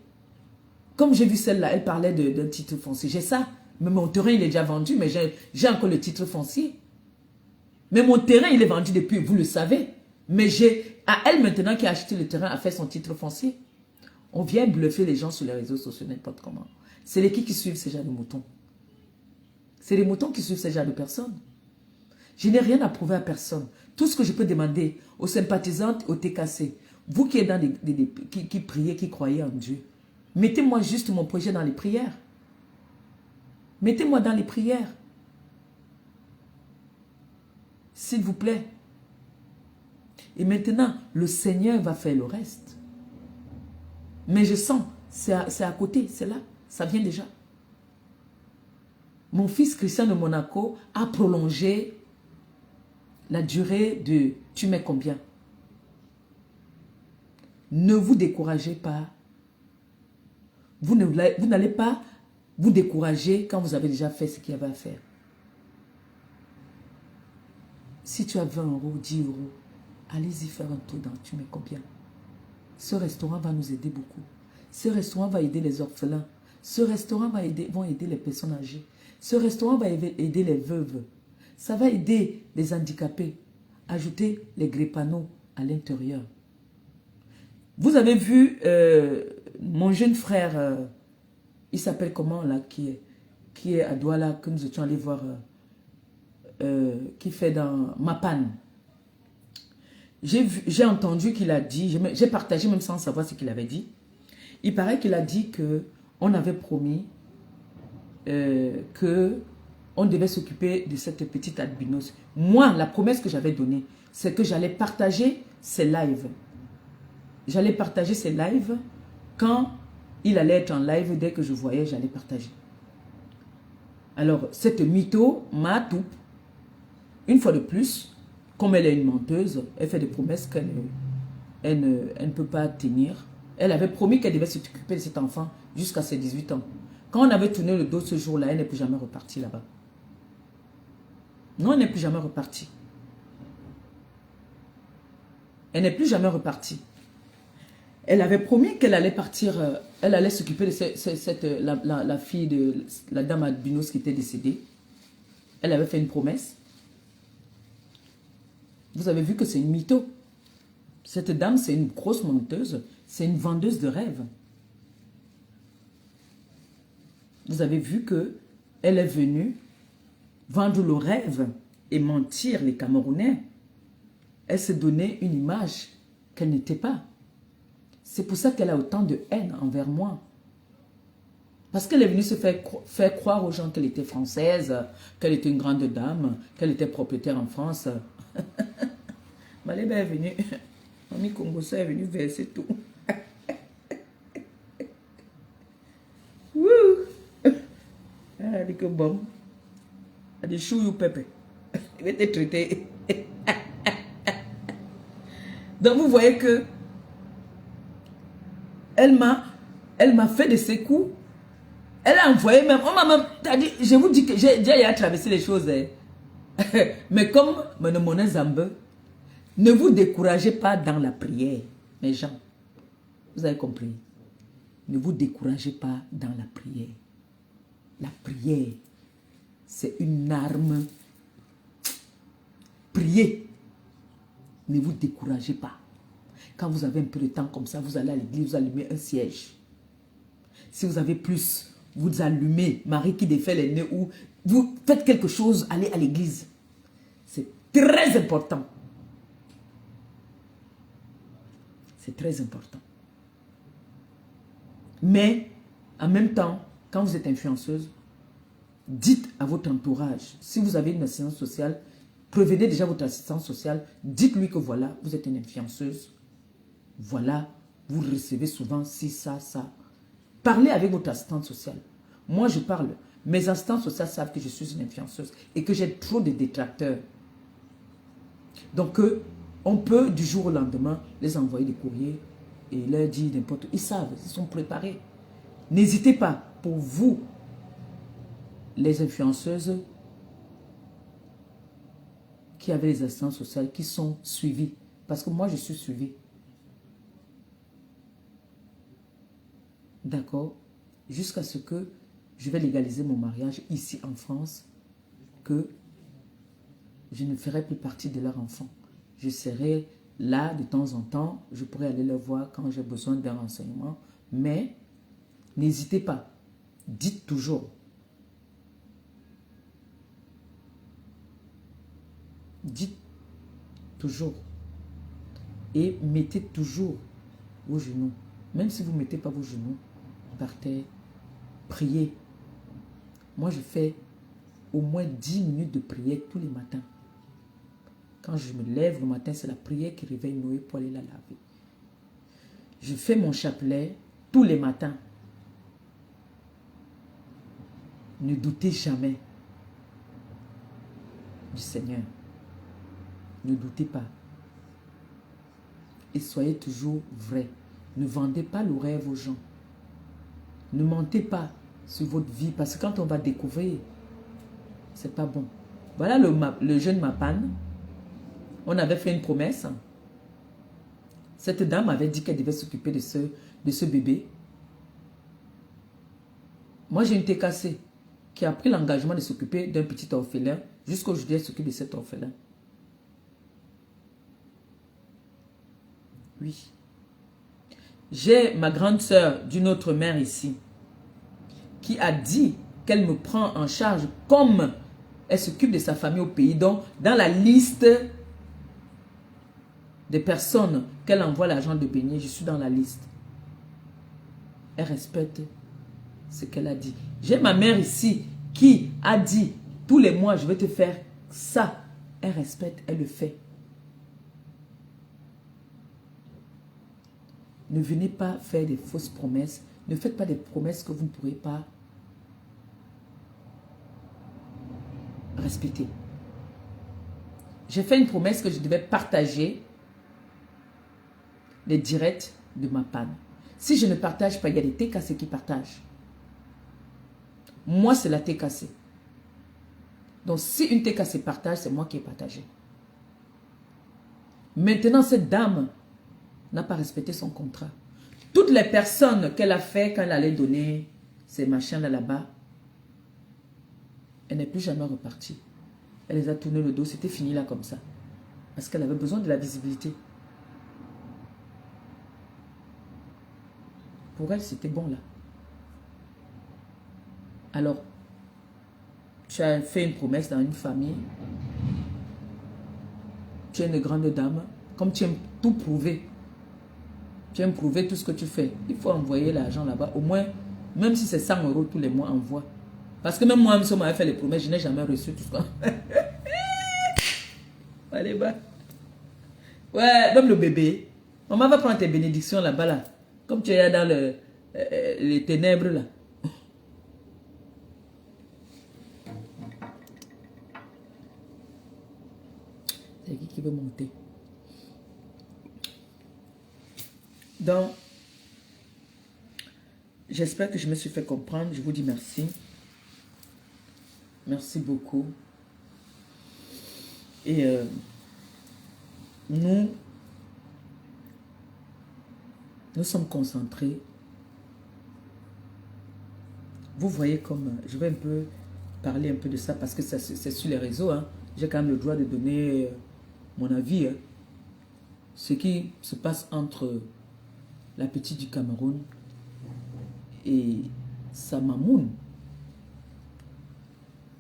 Speaker 1: comme j'ai vu celle-là, elle parlait d'un titre foncier. J'ai ça. Mais mon terrain, il est déjà vendu, mais j'ai encore le titre foncier. Mais mon terrain, il est vendu depuis, vous le savez. Mais j'ai, à elle maintenant qui a acheté le terrain, a fait son titre foncier. On vient bluffer les gens sur les réseaux sociaux, n'importe comment. C'est les qui suivent ces gens de moutons. C'est les moutons qui suivent ces gens de personnes. Je n'ai rien à prouver à personne. Tout ce que je peux demander aux sympathisantes, aux TKC, vous qui êtes dans qui priez, qui croyez en Dieu, mettez-moi juste mon projet dans les prières. Mettez-moi dans les prières. S'il vous plaît. Et maintenant, le Seigneur va faire le reste. Mais je sens, c'est à côté, c'est là, ça vient déjà. Mon fils Christian de Monaco a prolongé la durée de tu mets combien. Ne vous découragez pas. Vous n'allez pas vous décourager quand vous avez déjà fait ce qu'il y avait à faire. Si tu as 20 euros, 10 euros, allez-y faire un tour dans tu mets combien. Ce restaurant va nous aider beaucoup. Ce restaurant va aider les orphelins. Ce restaurant va aider les personnes âgées. Ce restaurant va aider les veuves. Ça va aider les handicapés. Ajoutez les gréppanos à l'intérieur. Vous avez vu mon jeune frère, il s'appelle comment là, qui est à Douala, que nous étions allés voir, qui fait dans Mapan. J'ai entendu qu'il a dit, j'ai partagé même sans savoir ce qu'il avait dit. Il paraît qu'il a dit que on avait promis que on devait s'occuper de cette petite albinos. Moi, la promesse que j'avais donnée, c'est que j'allais partager ses lives. J'allais partager ses lives quand il allait être en live. Dès que je voyais, j'allais partager. Alors, cette mytho m'a tout. Une fois de plus, comme elle est une menteuse, elle fait des promesses qu'elle ne peut pas tenir. Elle avait promis qu'elle devait s'occuper de cet enfant jusqu'à ses 18 ans. Quand on avait tourné le dos ce jour-là, elle n'est plus jamais repartie là-bas. Non, elle n'est plus jamais repartie. Elle n'est plus jamais repartie. Elle avait promis qu'elle allait partir, elle allait s'occuper de la fille de la dame albinos qui était décédée. Elle avait fait une promesse. Vous avez vu que c'est une mytho. Cette dame, c'est une grosse menteuse. C'est une vendeuse de rêves. Vous avez vu que elle est venue vendre le rêve et mentir les Camerounais. Elle s'est donné une image qu'elle n'était pas. C'est pour ça qu'elle a autant de haine envers moi. Parce qu'elle est venue se faire croire aux gens qu'elle était française, qu'elle était une grande dame, qu'elle était propriétaire en France. Maléba est venue, Mamie Congosa est venue verser tout. Wouh! Elle dit que bon. Elle dit chou you pépé. Il va te traiter. Donc vous voyez que elle m'a fait de ses coups. Elle a envoyé même, je vous dis que j'ai déjà traversé les choses. Mais comme mon Zambe, ne vous découragez pas dans la prière, mes gens. Vous avez compris? Ne vous découragez pas dans la prière. La prière, c'est une arme. Priez. Ne vous découragez pas. Quand vous avez un peu de temps comme ça, vous allez à l'église, vous allumez un siège. Si vous avez plus, vous allumez Marie qui défait les nœuds ou vous faites quelque chose, allez à l'église. C'est très important. C'est très important. Mais, en même temps, quand vous êtes influenceuse, dites à votre entourage, si vous avez une assistance sociale, prévenez déjà votre assistant social, dites-lui que voilà, vous êtes une influenceuse, voilà, vous recevez souvent ci, ça, ça. Parlez avec votre assistante sociale. Moi, je parle. Mes assistants sociaux savent que je suis une influenceuse et que j'ai trop de détracteurs. Donc, on peut du jour au lendemain les envoyer des courriers et leur dire n'importe quoi. Ils savent, ils sont préparés. N'hésitez pas, pour vous, les influenceuses qui avaient les assistantes sociales, qui sont suivies. Parce que moi, je suis suivie. D'accord? Jusqu'à ce que je vais légaliser mon mariage ici en France, que je ne ferai plus partie de leur enfant. Je serai là de temps en temps, je pourrai aller leur voir quand j'ai besoin d'un renseignement, mais n'hésitez pas, dites toujours. Dites toujours. Et mettez toujours vos genoux. Même si vous ne mettez pas vos genoux par terre, priez. Moi, je fais au moins 10 minutes de prière tous les matins. Quand je me lève le matin, c'est la prière qui réveille Noé pour aller la laver. Je fais mon chapelet tous les matins. Ne doutez jamais du Seigneur. Ne doutez pas. Et soyez toujours vrai. Ne vendez pas le rêve aux gens. Ne mentez pas sur votre vie parce que quand on va découvrir, c'est pas bon. Voilà le jeune Mapan. On avait fait une promesse. Cette dame avait dit qu'elle devait s'occuper de ce bébé. Moi, j'ai une TKC qui a pris l'engagement de s'occuper d'un petit orphelin. Jusqu'aujourd'hui, elle s'occupe de cet orphelin. Oui. J'ai ma grande sœur d'une autre mère ici qui a dit qu'elle me prend en charge comme elle s'occupe de sa famille au pays. Donc, dans la liste des personnes qu'elle envoie l'argent de baigner, je suis dans la liste. Elle respecte ce qu'elle a dit. J'ai ma mère ici qui a dit tous les mois, je vais te faire ça. Elle respecte, elle le fait. Ne venez pas faire des fausses promesses. Ne faites pas des promesses que vous ne pourrez pas respecter. J'ai fait une promesse que je devais partager les directs de ma panne. Si je ne partage pas, il y a des TKC qui partagent. Moi, c'est la TKC. Donc, si une TKC partage, c'est moi qui ai partagé. Maintenant, cette dame n'a pas respecté son contrat. Toutes les personnes qu'elle a fait quand elle allait donner ces machins là-bas, elle n'est plus jamais repartie. Elle les a tourné le dos, c'était fini là comme ça. Parce qu'elle avait besoin de la visibilité. Pour elle, c'était bon là. Alors, tu as fait une promesse dans une famille. Tu es une grande dame. Comme tu aimes tout prouver. Tu aimes prouver tout ce que tu fais. Il faut envoyer l'argent là-bas. Au moins, même si c'est 100 € tous les mois, envoie. Parce que même moi, si on m'avait fait les promesses, je n'ai jamais reçu tout ce qu'on... Allez, bas. Ouais, même le bébé. Maman va prendre tes bénédictions là-bas, là. Comme tu es dans les ténèbres, là. C'est qui veut monter? Donc, j'espère que je me suis fait comprendre. Je vous dis merci. Merci beaucoup. Et nous sommes concentrés. Vous voyez comme, je vais un peu parler un peu de ça parce que c'est sur les réseaux. Hein. J'ai quand même le droit de donner mon avis. Hein. Ce qui se passe entre la petite du Cameroun et sa mamoune.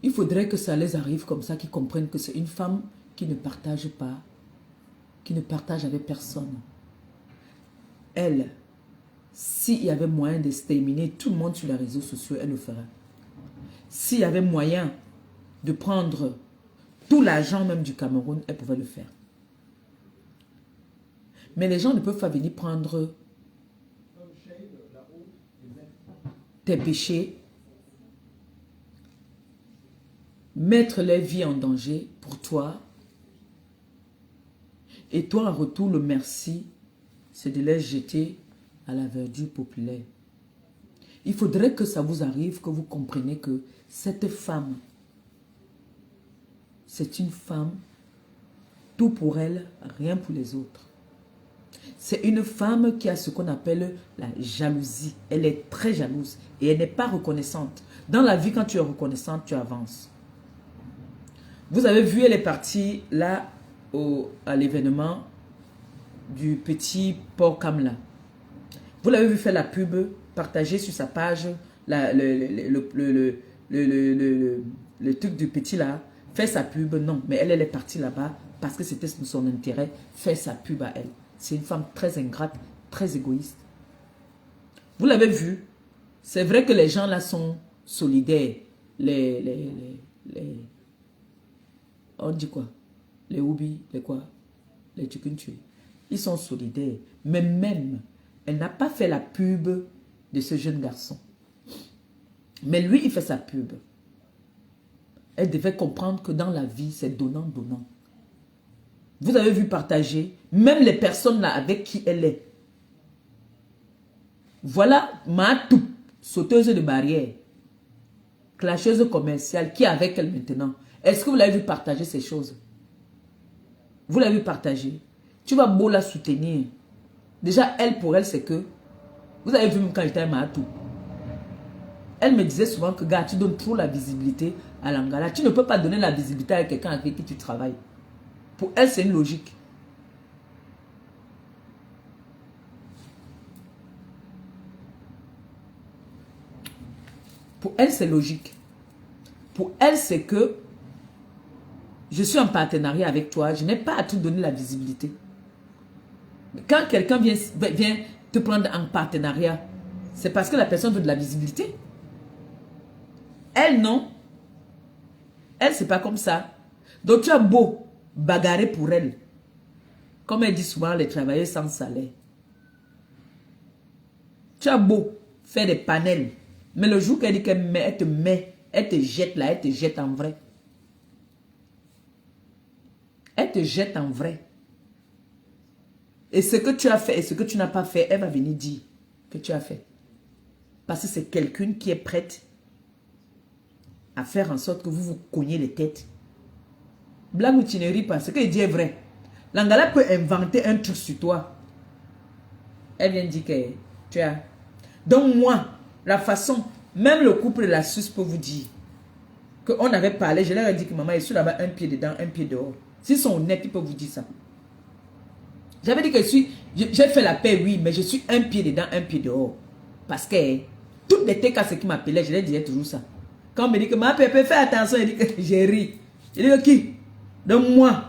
Speaker 1: Il faudrait que ça les arrive comme ça, qu'ils comprennent que c'est une femme qui ne partage pas, qui ne partage avec personne. elle, s'il y avait moyen d'exterminer tout le monde sur les réseaux sociaux, elle le ferait. S'il y avait moyen de prendre tout l'argent même du Cameroun, elle pouvait le faire. Mais les gens ne peuvent pas venir prendre tes péchés, mettre leur vie en danger pour toi. Et toi, en retour, le merci, c'est de les jeter à la verdure populaire. Il faudrait que ça vous arrive, que vous compreniez que cette femme, c'est une femme, tout pour elle, rien pour les autres. C'est une femme qui a ce qu'on appelle la jalousie. Elle est très jalouse et elle n'est pas reconnaissante. Dans la vie, quand tu es reconnaissante, tu avances. Vous avez vu, elle est partie là à l'événement du petit port Kamla. Vous l'avez vu faire la pub, partager sur sa page le truc du petit là, faire sa pub. Non, mais elle est partie là-bas parce que c'était son intérêt, faire sa pub à elle. C'est une femme très ingrate, très égoïste. Vous l'avez vu, c'est vrai que les gens là sont solidaires. On dit quoi? Les Oubi, les quoi? Les Tukuntu. Ils sont solidaires. Mais même, elle n'a pas fait la pub de ce jeune garçon. Mais lui, il fait sa pub. Elle devait comprendre que dans la vie, c'est donnant-donnant. Vous avez vu partager, même les personnes là avec qui elle est. Voilà Matou, sauteuse de barrière, clasheuse commerciale, qui est avec elle maintenant. Est-ce que vous l'avez vu partager ces choses? Vous l'avez vu partager. Tu vas beau la soutenir. Déjà, elle, pour elle, c'est que... Vous avez vu quand j'étais à Matou. Elle me disait souvent que, gars, tu donnes trop la visibilité à l'Angala. Tu ne peux pas donner la visibilité à quelqu'un avec qui tu travailles. Pour elle, c'est une logique. Pour elle, c'est logique. Pour elle, c'est que je suis en partenariat avec toi. Je n'ai pas à te donner la visibilité. Quand quelqu'un vient te prendre en partenariat, c'est parce que la personne veut de la visibilité. Elle, non. Elle, c'est pas comme ça. Donc, tu as beau bagarrer pour elle. Comme elle dit souvent, les travailleurs sans salaire. Tu as beau faire des panels. Mais le jour qu'elle dit qu'elle te met, elle te jette là, elle te jette en vrai. Elle te jette en vrai. Et ce que tu as fait et ce que tu n'as pas fait, elle va venir dire que tu as fait. Parce que c'est quelqu'un qui est prête à faire en sorte que vous vous cognez les têtes. Blague ou tu ne ris pas, ce qu'elle dit est vrai. L'Angala peut inventer un truc sur toi. Elle vient dire que tu as... Donc moi, la façon, même le couple de la Suisse peut vous dire qu'on avait parlé, je leur ai dit que maman, je suis là-bas un pied dedans, un pied dehors. S'ils sont honnêtes, ils peuvent vous dire ça. J'avais dit que j'ai fait la paix, oui, mais je suis un pied dedans, un pied dehors. Parce que toutes les TK qui m'appelaient, je leur disais toujours ça. Quand on me dit que ma pépé, fais attention, il dit que j'ai ri. Il dit que qui? Donc moi.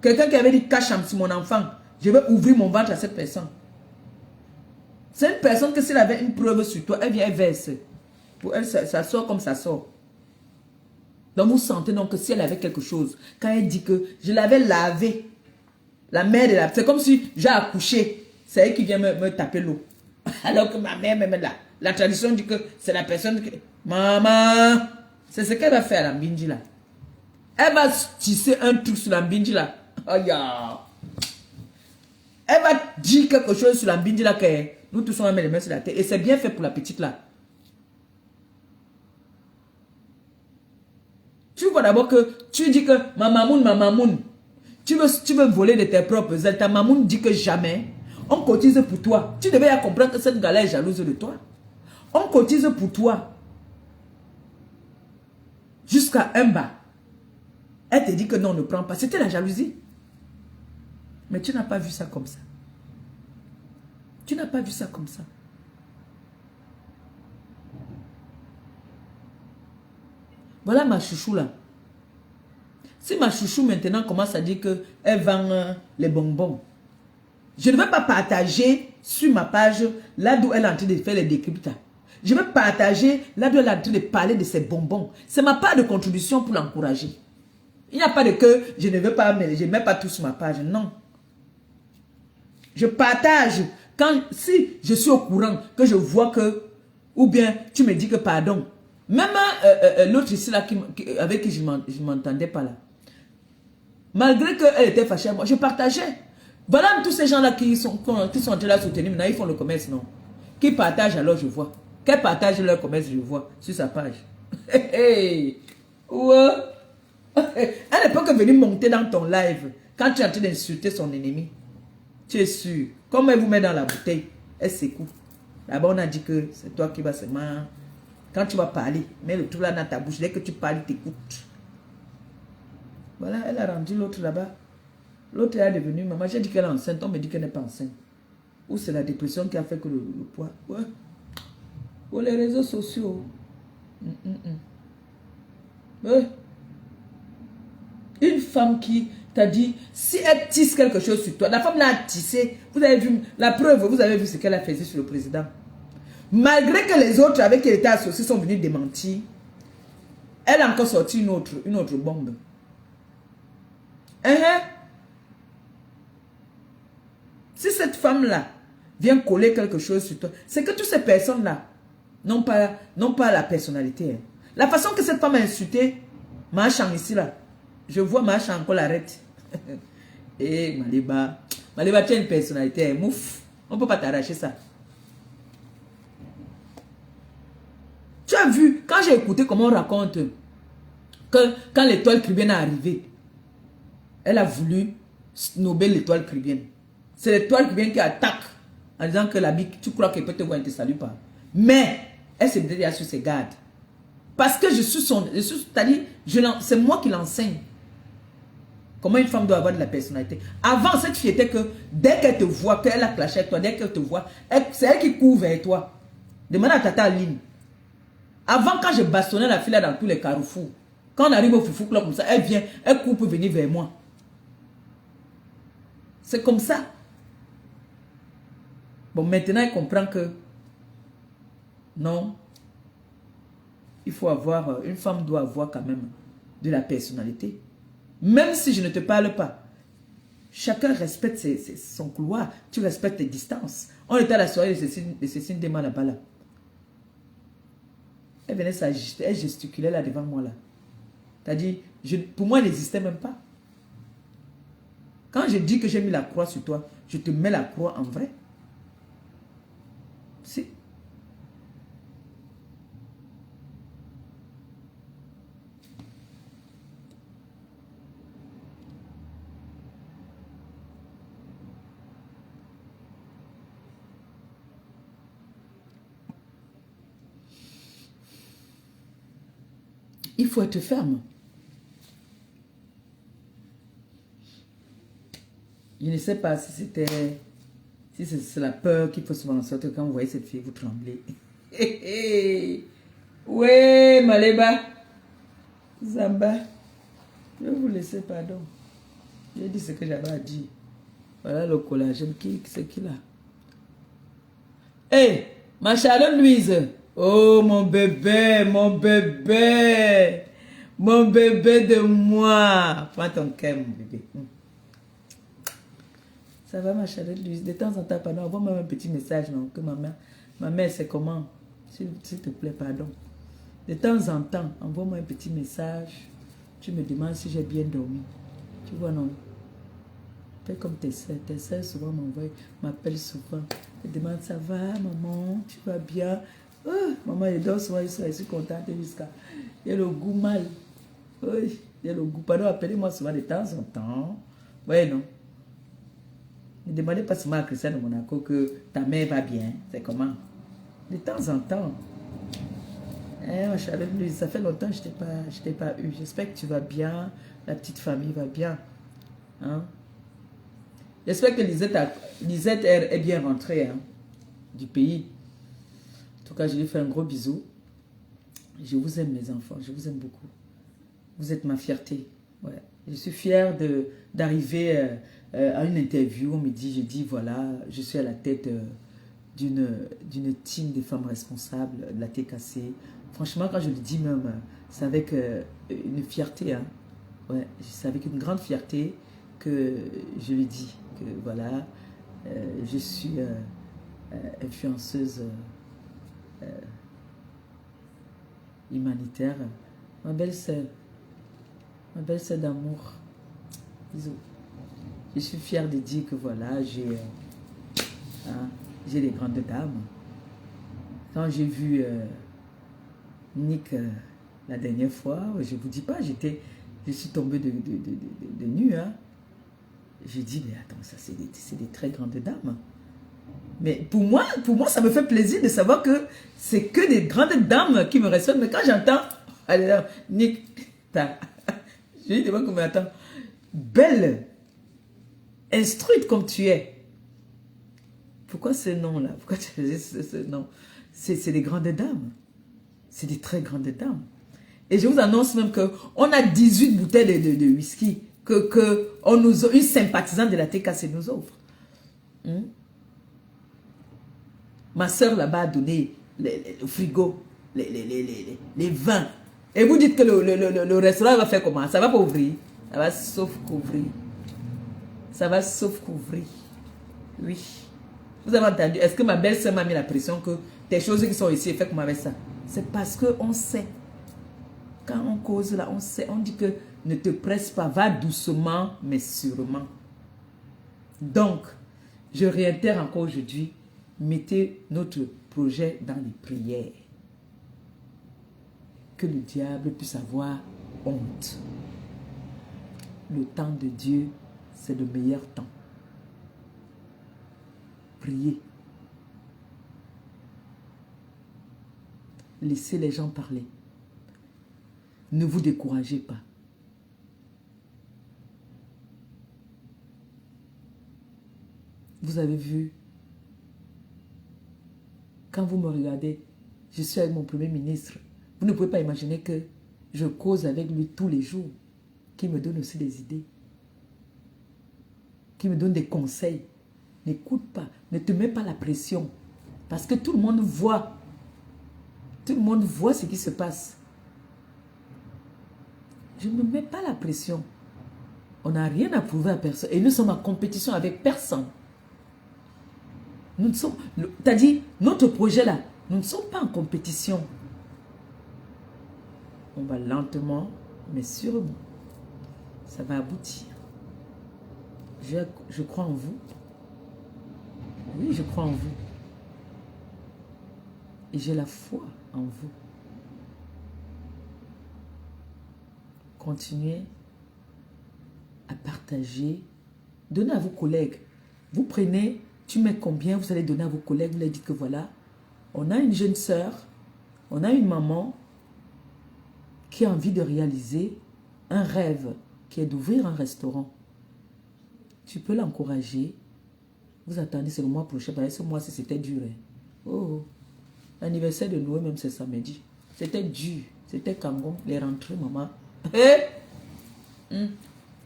Speaker 1: Quelqu'un qui avait dit Kacham sur mon enfant, je vais ouvrir mon ventre à cette personne. C'est une personne que s'il avait une preuve sur toi, elle vient, elle verse. Pour elle, ça sort comme ça sort. Donc vous sentez donc que si elle avait quelque chose, quand elle dit que je l'avais lavé, la mère de la... C'est comme si j'ai accouché, c'est elle qui vient me taper l'eau. Alors que ma mère, même là, la tradition dit que c'est la personne qui... Maman, c'est ce qu'elle va faire à la Mbinji là. Elle va tisser un truc sur la Mbinji là. Aïe. Elle va dire quelque chose sur la Mbinji là que nous tous on va mettre les mains sur la tête. Et c'est bien fait pour la petite là. Tu vois d'abord que tu dis que ma mamoun, tu veux voler de tes propres ailes. Ta mamoun dit que jamais on cotise pour toi. Tu devais ya comprendre que cette gars-là est jalouse de toi. On cotise pour toi. Jusqu'à un bas. Elle te dit que non, ne prends pas. C'était la jalousie. Mais tu n'as pas vu ça comme ça. Tu n'as pas vu ça comme ça. Voilà ma chouchou là. Si ma chouchou maintenant commence à dire qu'elle vend les bonbons, Je ne vais pas partager sur ma page là d'où elle est en train de faire les décryptes. Je vais partager là d'où elle est en train de parler de ses bonbons. C'est ma part de contribution pour l'encourager. Il n'y a pas de que je ne veux pas, mais je ne mets pas tout sur ma page. Non. Je partage si je suis au courant, que je vois que, ou bien tu me dis que pardon. Même l'autre ici là avec qui je ne m'entendais pas là. Malgré qu'elle était fâchée à moi, je partageais. Voilà tous ces gens-là qui sont en train de la soutenir. Maintenant, ils font le commerce, non. Qui partagent, alors je vois. Qu'elle partage leur commerce, je vois sur sa page. Ouais. Elle ne peut que venir monter dans ton live quand tu es en train d'insulter son ennemi. Tu es sûr. Comme elle vous met dans la bouteille, elle s'écoute. Là-bas, on a dit que c'est toi qui vas seulement... Quand tu vas parler, mets le tout là dans ta bouche. Dès que tu parles, t'écoutes. Voilà, elle a rendu l'autre là-bas. L'autre est devenue maman. J'ai dit qu'elle est enceinte. On me dit qu'elle n'est pas enceinte. Ou c'est la dépression qui a fait que le poids. Ouais. Ou les réseaux sociaux. Ouais. Une femme qui t'a dit, si elle tisse quelque chose sur toi, la femme l'a tissé. Vous avez vu, la preuve, vous avez vu ce qu'elle a fait sur le président. Malgré que les autres avec qui elle était associée sont venus démentir, elle a encore sorti une autre bombe. Si cette femme-là vient coller quelque chose sur toi, c'est que toutes ces personnes-là n'ont pas la personnalité. Hein. La façon que cette femme a insulté Machan ici, là, je vois Machan encore l'arrête. Eh, Maliba, tu as une personnalité, hein. Mouf, on ne peut pas t'arracher ça. Tu as vu, quand j'ai écouté comment on raconte que quand l'étoile caribéenne est arrivée, elle a voulu snober l'étoile caribéenne. C'est l'étoile caribéenne qui attaque en disant que la bique, tu crois qu'elle peut te voir, elle ne te salue pas. Mais elle se met déjà sur ses gardes. Parce que je suis son... C'est-à-dire, c'est moi qui l'enseigne. Comment une femme doit avoir de la personnalité. Avant, cette fille était que dès qu'elle te voit, qu'elle a clashé avec toi, dès qu'elle te voit, c'est elle qui court vers toi. Demande à Tata Aline. Avant, quand je bastonnais la fille là dans tous les carrefours, quand on arrive au foufou là comme ça, elle vient, elle court pour venir vers moi. C'est comme ça. Bon, maintenant, elle comprend que non, il faut avoir, une femme doit avoir quand même de la personnalité. Même si je ne te parle pas, chacun respecte son couloir, tu respectes tes distances. On était à la soirée de Cécile Dema là-bas là. Elle venait s'agiter, elle gesticulait là devant moi là. C'est-à-dire, pour moi, elle n'existait même pas. Quand je dis que j'ai mis la croix sur toi, je te mets la croix en vrai. Si. Il faut être ferme. Je ne sais pas si c'était... Si c'est la peur qu'il faut se faire en sorte que quand vous voyez cette fille, vous tremblez. Ouais, Maleba. Zamba. Je vais vous laisser, pardon. J'ai dit ce que j'avais à dire. Voilà le collagène. C'est qui là? Hey, ma Charlotte Louise. Oh, mon bébé, mon bébé. Mon bébé de moi. Prends ton cœur, mon bébé. Ça va, ma Charlotte Louise? De temps en temps, pardon, envoie-moi un petit message, non? Que ma mère, c'est comment? S'il te plaît, pardon. De temps en temps, envoie-moi un petit message. Tu me demandes si j'ai bien dormi. Tu vois, non? Fais comme tes soeurs. Tes soeurs souvent m'appellent souvent. Elles demandent, ça va, maman? Tu vas bien? Oh, maman, elle dort souvent, je suis contente jusqu'à... Il y a le goût mal. Oui, il y a le goût. Pardon, appelez-moi souvent de temps en temps. Ouais, non? Ne demandez pas seulement à Christiane de Monaco que ta mère va bien. C'est comment? De temps en temps. Ma chérie, ça fait longtemps que je t'ai pas eu. J'espère que tu vas bien. La petite famille va bien. Hein? J'espère que Lisette est bien rentrée, hein, du pays. En tout cas, je lui fais un gros bisou. Je vous aime, mes enfants. Je vous aime beaucoup. Vous êtes ma fierté. Ouais. Je suis fière d'arriver à une interview. On me dit, je dis, voilà, je suis à la tête d'une team de femmes responsables de la TKC. Franchement, quand je le dis même, c'est avec une fierté. Hein. Ouais, c'est avec une grande fierté que je lui dis que voilà, je suis influenceuse humanitaire. Ma belle-sœur d'amour. Bisous. Je suis fière de dire que voilà, j'ai des grandes dames. Quand j'ai vu Nick la dernière fois, je ne vous dis pas, je suis tombée de nu. Hein. J'ai dit, mais attends, ça c'est des très grandes dames. Mais pour moi, ça me fait plaisir de savoir que c'est que des grandes dames qui me ressonnent. Mais quand j'entends, allez là, Nick, je lui demande comment attends, belle, instruite comme tu es. Pourquoi ce nom-là? Pourquoi tu faisais ce nom? C'est des grandes dames. C'est des très grandes dames. Et je vous annonce même qu'on a 18 bouteilles de whisky que une sympathisante de la TKC nous offre. Ma soeur là-bas a donné le frigo, les vins. Et vous dites que le restaurant va faire comment? Ça va pas ouvrir. Ça va sauf couvrir. Ça va sauf couvrir. Oui. Vous avez entendu? Est-ce que ma belle-sœur m'a mis la pression que tes choses qui sont ici, fait comme avec ça? C'est parce qu'on sait. Quand on cause là, on sait. On dit que ne te presse pas. Va doucement, mais sûrement. Donc, je réitère encore aujourd'hui. Mettez notre projet dans les prières. Que le diable puisse avoir honte. Le temps de Dieu, c'est le meilleur temps. Priez. Laissez les gens parler. Ne vous découragez pas. Vous avez vu, quand vous me regardez, je suis avec mon premier ministre. Vous ne pouvez pas imaginer que je cause avec lui tous les jours, qui me donne aussi des idées, qui me donne des conseils. N'écoute pas, ne te mets pas la pression, parce que tout le monde voit ce qui se passe. Je ne me mets pas la pression. On n'a rien à prouver à personne, et nous sommes en compétition avec personne. Nous ne sommes, t'as dit, notre projet là, nous ne sommes pas en compétition. On va lentement, mais sûrement, ça va aboutir. Je crois en vous. Oui, je crois en vous. Et j'ai la foi en vous. Continuez à partager. Donnez à vos collègues. Vous prenez, tu mets combien, vous allez donner à vos collègues. Vous leur dites que voilà, on a une jeune sœur, on a une maman qui a envie de réaliser un rêve, qui est d'ouvrir un restaurant. Tu peux l'encourager. Vous attendez, c'est le mois prochain. Parce que ce mois-ci, c'était dur. Hein. Oh, l'anniversaire de Noé, même c'est samedi. C'était dur. C'était Kangon, les rentrées, maman.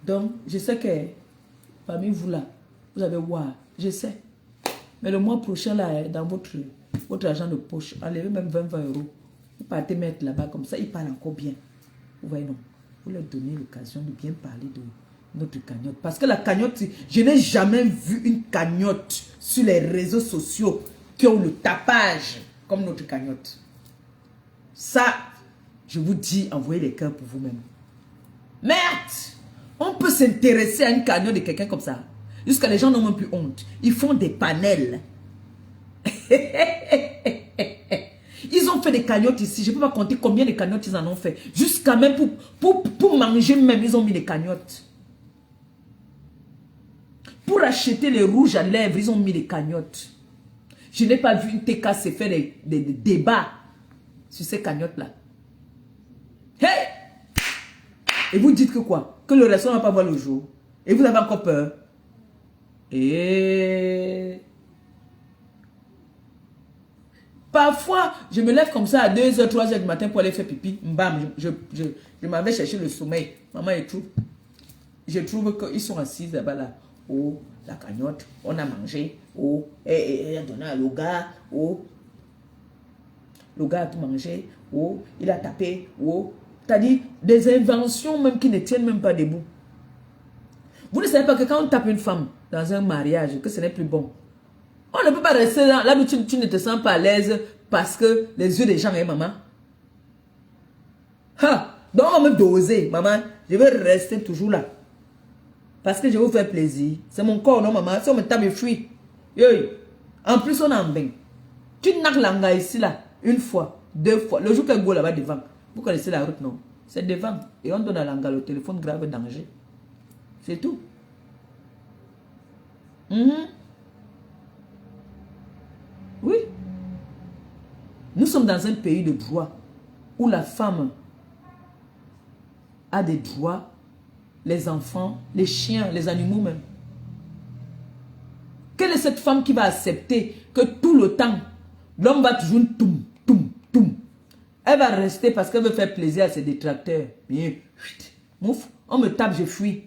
Speaker 1: Donc, je sais que parmi vous là, vous avez ouah, je sais. Mais le mois prochain, là, dans votre argent de poche, enlevez même 20 euros. Vous partez mettre là-bas comme ça, ils parlent encore bien. Vous voyez, non. Vous leur donnez l'occasion de bien parler de notre cagnotte. Parce que la cagnotte, je n'ai jamais vu une cagnotte sur les réseaux sociaux qui ont le tapage comme notre cagnotte. Ça, je vous dis, envoyez les cœurs pour vous-même. Merde! On peut s'intéresser à une cagnotte de quelqu'un comme ça. Jusqu'à les gens n'ont même plus honte. Ils font des panels. Ils ont fait des cagnottes ici. Je ne peux pas compter combien de cagnottes ils en ont fait. Jusqu'à même pour manger même, ils ont mis des cagnottes. Pour acheter les rouges à lèvres, ils ont mis des cagnottes. Je n'ai pas vu une TKC faire des débats sur ces cagnottes-là. Hey! Et vous dites que quoi? Que le restaurant ne va pas voir le jour. Et vous avez encore peur. Et parfois, je me lève comme ça à 2h, 3h du matin pour aller faire pipi. Bam, je m'avais cherché le sommeil. Maman et tout. Je trouve qu'ils sont assis là-bas là. Oh, la cagnotte, on a mangé. Oh, et a donné à le gars. Oh, le gars a tout mangé. Oh, il a tapé. Oh, c'est-à-dire des inventions même qui ne tiennent même pas debout. Vous ne savez pas que quand on tape une femme dans un mariage, que ce n'est plus bon. On ne peut pas rester là. Là, tu ne te sens pas à l'aise parce que les yeux des gens, hein, maman. Ha! Donc, on va me doser, maman. Je vais rester toujours là. Parce que je vais vous faire plaisir. C'est mon corps, non, maman. Si on me tape, je fuis. En plus, on a un bain. Tu n'as l'anga ici, là, une fois, 2 fois. Le jour qu'elle go là-bas devant, vous connaissez la route, non? C'est devant. Et on donne à l'anga le téléphone grave danger. C'est tout. Oui. Nous sommes dans un pays de droit où la femme a des droits, les enfants, les chiens, les animaux même. Quelle est cette femme qui va accepter que tout le temps, l'homme va toujours toum, toum, toum. Elle va rester parce qu'elle veut faire plaisir à ses détracteurs. Bien, mouf, on me tape, je fuis.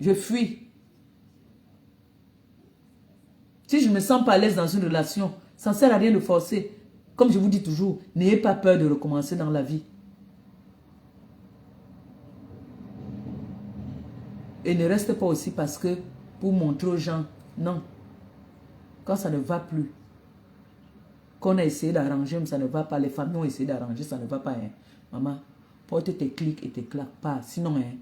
Speaker 1: Je fuis. Si je ne me sens pas à l'aise dans une relation, ça ne sert à rien de forcer. Comme je vous dis toujours, n'ayez pas peur de recommencer dans la vie. Et ne reste pas aussi parce que pour montrer aux gens, non. Quand ça ne va plus, qu'on a essayé d'arranger, mais ça ne va pas, les familles ont essayé d'arranger, ça ne va pas. Hein. Maman, porte tes clics et tes claques pas. Sinon, hein,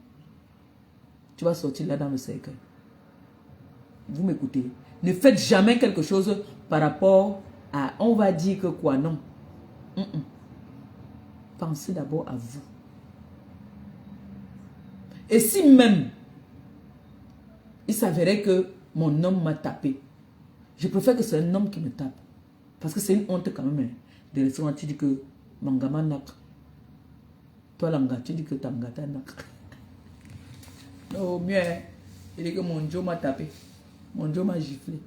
Speaker 1: tu vas sortir là dans le cercle. Vous m'écoutez? Ne faites jamais quelque chose par rapport à, on va dire que quoi, non. Pensez d'abord à vous. Et si même, il s'avérait que mon homme m'a tapé, je préfère que c'est un homme qui me tape. Parce que c'est une honte quand même. Hein, de restaurant, tu dis que Mangama nak. Toi, Langa, tu dis que Tangata nak. Oh, mieux, hein. Il dit que mon Joe m'a tapé. Mon Joe m'a giflé.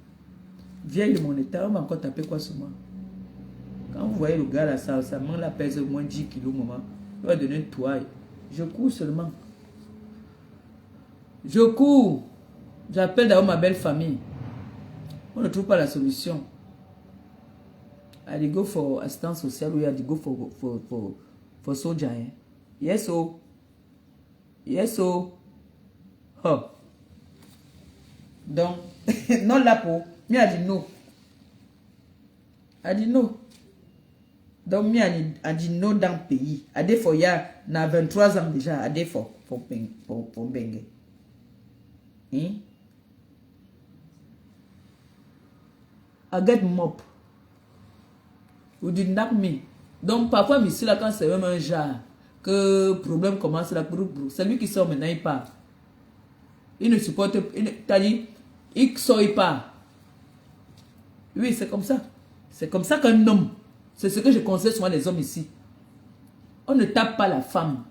Speaker 1: Vieille de mon état, on m'a encore tapé quoi sur moi. Quand vous voyez le gars là, sa main là pèse au moins 10 kilos, maman. Il va donner une toile. Je cours seulement. Je cours. J'appelle d'abord ma belle famille. On ne trouve pas la solution. I go for assistance sociale ou I go for soldier. Eh? Yes, oh. Yes, oh. Oh. Donc, non là pour. Mais a dit non. A dit non. Donc, moi a dit non dans le pays. A dit il y a 23 ans déjà. A dit pour Bengue. Hein? I get mop. Vous dites not me. Donc parfois, ici là, quand c'est même un genre, que problème commence là, c'est lui qui sort maintenant, il part. Il ne supporte pas. T'as dit, il sort, il part. Oui, c'est comme ça. C'est comme ça qu'un homme, c'est ce que je conseille souvent les hommes ici. On ne tape pas la femme.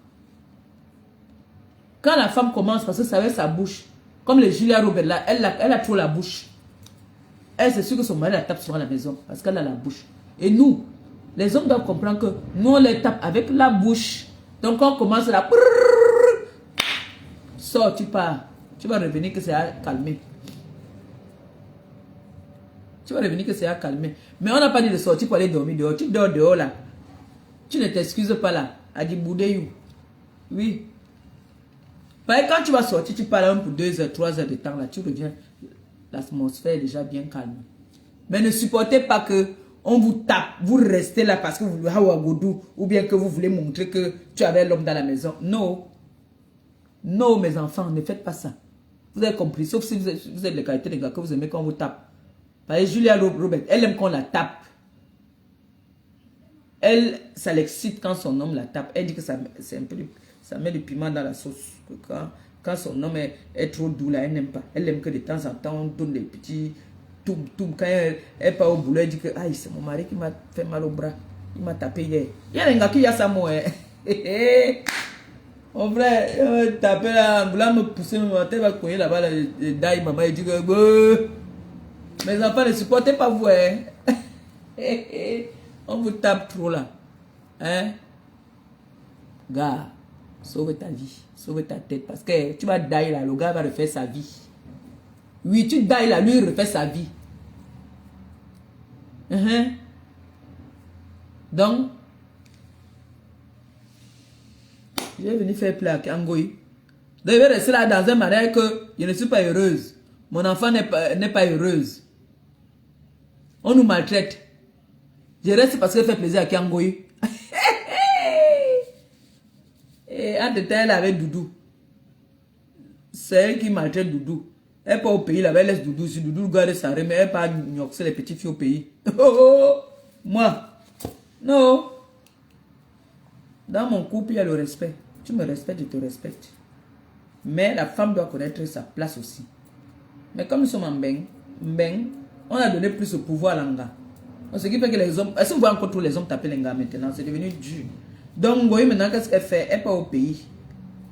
Speaker 1: Quand la femme commence, parce que ça avec sa bouche, comme les Julia Robert là, elle a trop la bouche. Elle, c'est sûr que son mari la tape souvent à la maison, parce qu'elle a la bouche. Et nous, les hommes doivent comprendre que nous, on les tape avec la bouche. Donc, quand on commence là, sors, tu pars. Tu vas revenir que c'est à calmer. Tu vas revenir que c'est à calmer. Mais on n'a pas dit de sortir pour aller dormir dehors. Tu dors dehors là. Tu ne t'excuses pas là. A dit Boudéou. Oui. Parce que quand tu vas sortir, tu pars là pour 2 heures, 3 heures de temps là. Tu reviens. L'atmosphère est déjà bien calme. Mais ne supportez pas que on vous tape, vous restez là parce que vous voulez Hawagodou ou bien que vous voulez montrer que tu avais l'homme dans la maison. Non. Non, mes enfants, ne faites pas ça. Vous avez compris, sauf si vous êtes les qualités des gars que vous aimez quand on vous tape. Parce que Julia Robert, elle aime qu'on la tape. Elle, ça l'excite quand son homme la tape. Elle dit que ça met du piment dans la sauce. Quand son homme est trop doux là, elle n'aime pas. Elle aime que de temps en temps, on donne des petits toum. Quand elle part au boulot, elle dit que c'est mon mari qui m'a fait mal au bras. Il m'a tapé hier. Il y a un gars qui a ça, moi. Mon frère, taper là, vouloir me pousser, elle va cogner là-bas, le daï, maman, il dit que mes enfants ne supportez pas vous. On vous tape trop là. Hein? Gars, Sauve ta vie, sauve ta tête. Parce que tu vas die là, le gars va refaire sa vie. Oui, tu die là, lui il refait sa vie. Donc, je vais venir faire plaque à Ngoï. Je vais rester là dans un mariage que je ne suis pas heureuse. Mon enfant n'est pas heureuse. On nous maltraite. Je reste parce que ça fait plaisir à Kiangoï. Et entre elle avec Doudou. C'est elle qui maltraite Doudou. Elle part au pays là, elle laisse Doudou. Si Doudou garde sa rime, elle part gnoxer les petites filles au pays. Moi. Non. Dans mon couple, il y a le respect. Tu me respectes, je te respecte. Mais la femme doit connaître sa place aussi. Mais comme nous sommes en Mbeng, on a donné plus de pouvoir à l'anga. Ce qui fait que les hommes... Est-ce que vous voyez encore tous les hommes taper les gars maintenant? C'est devenu dur. Donc, vous voyez maintenant qu'est-ce qu'elle fait? Elle part au pays.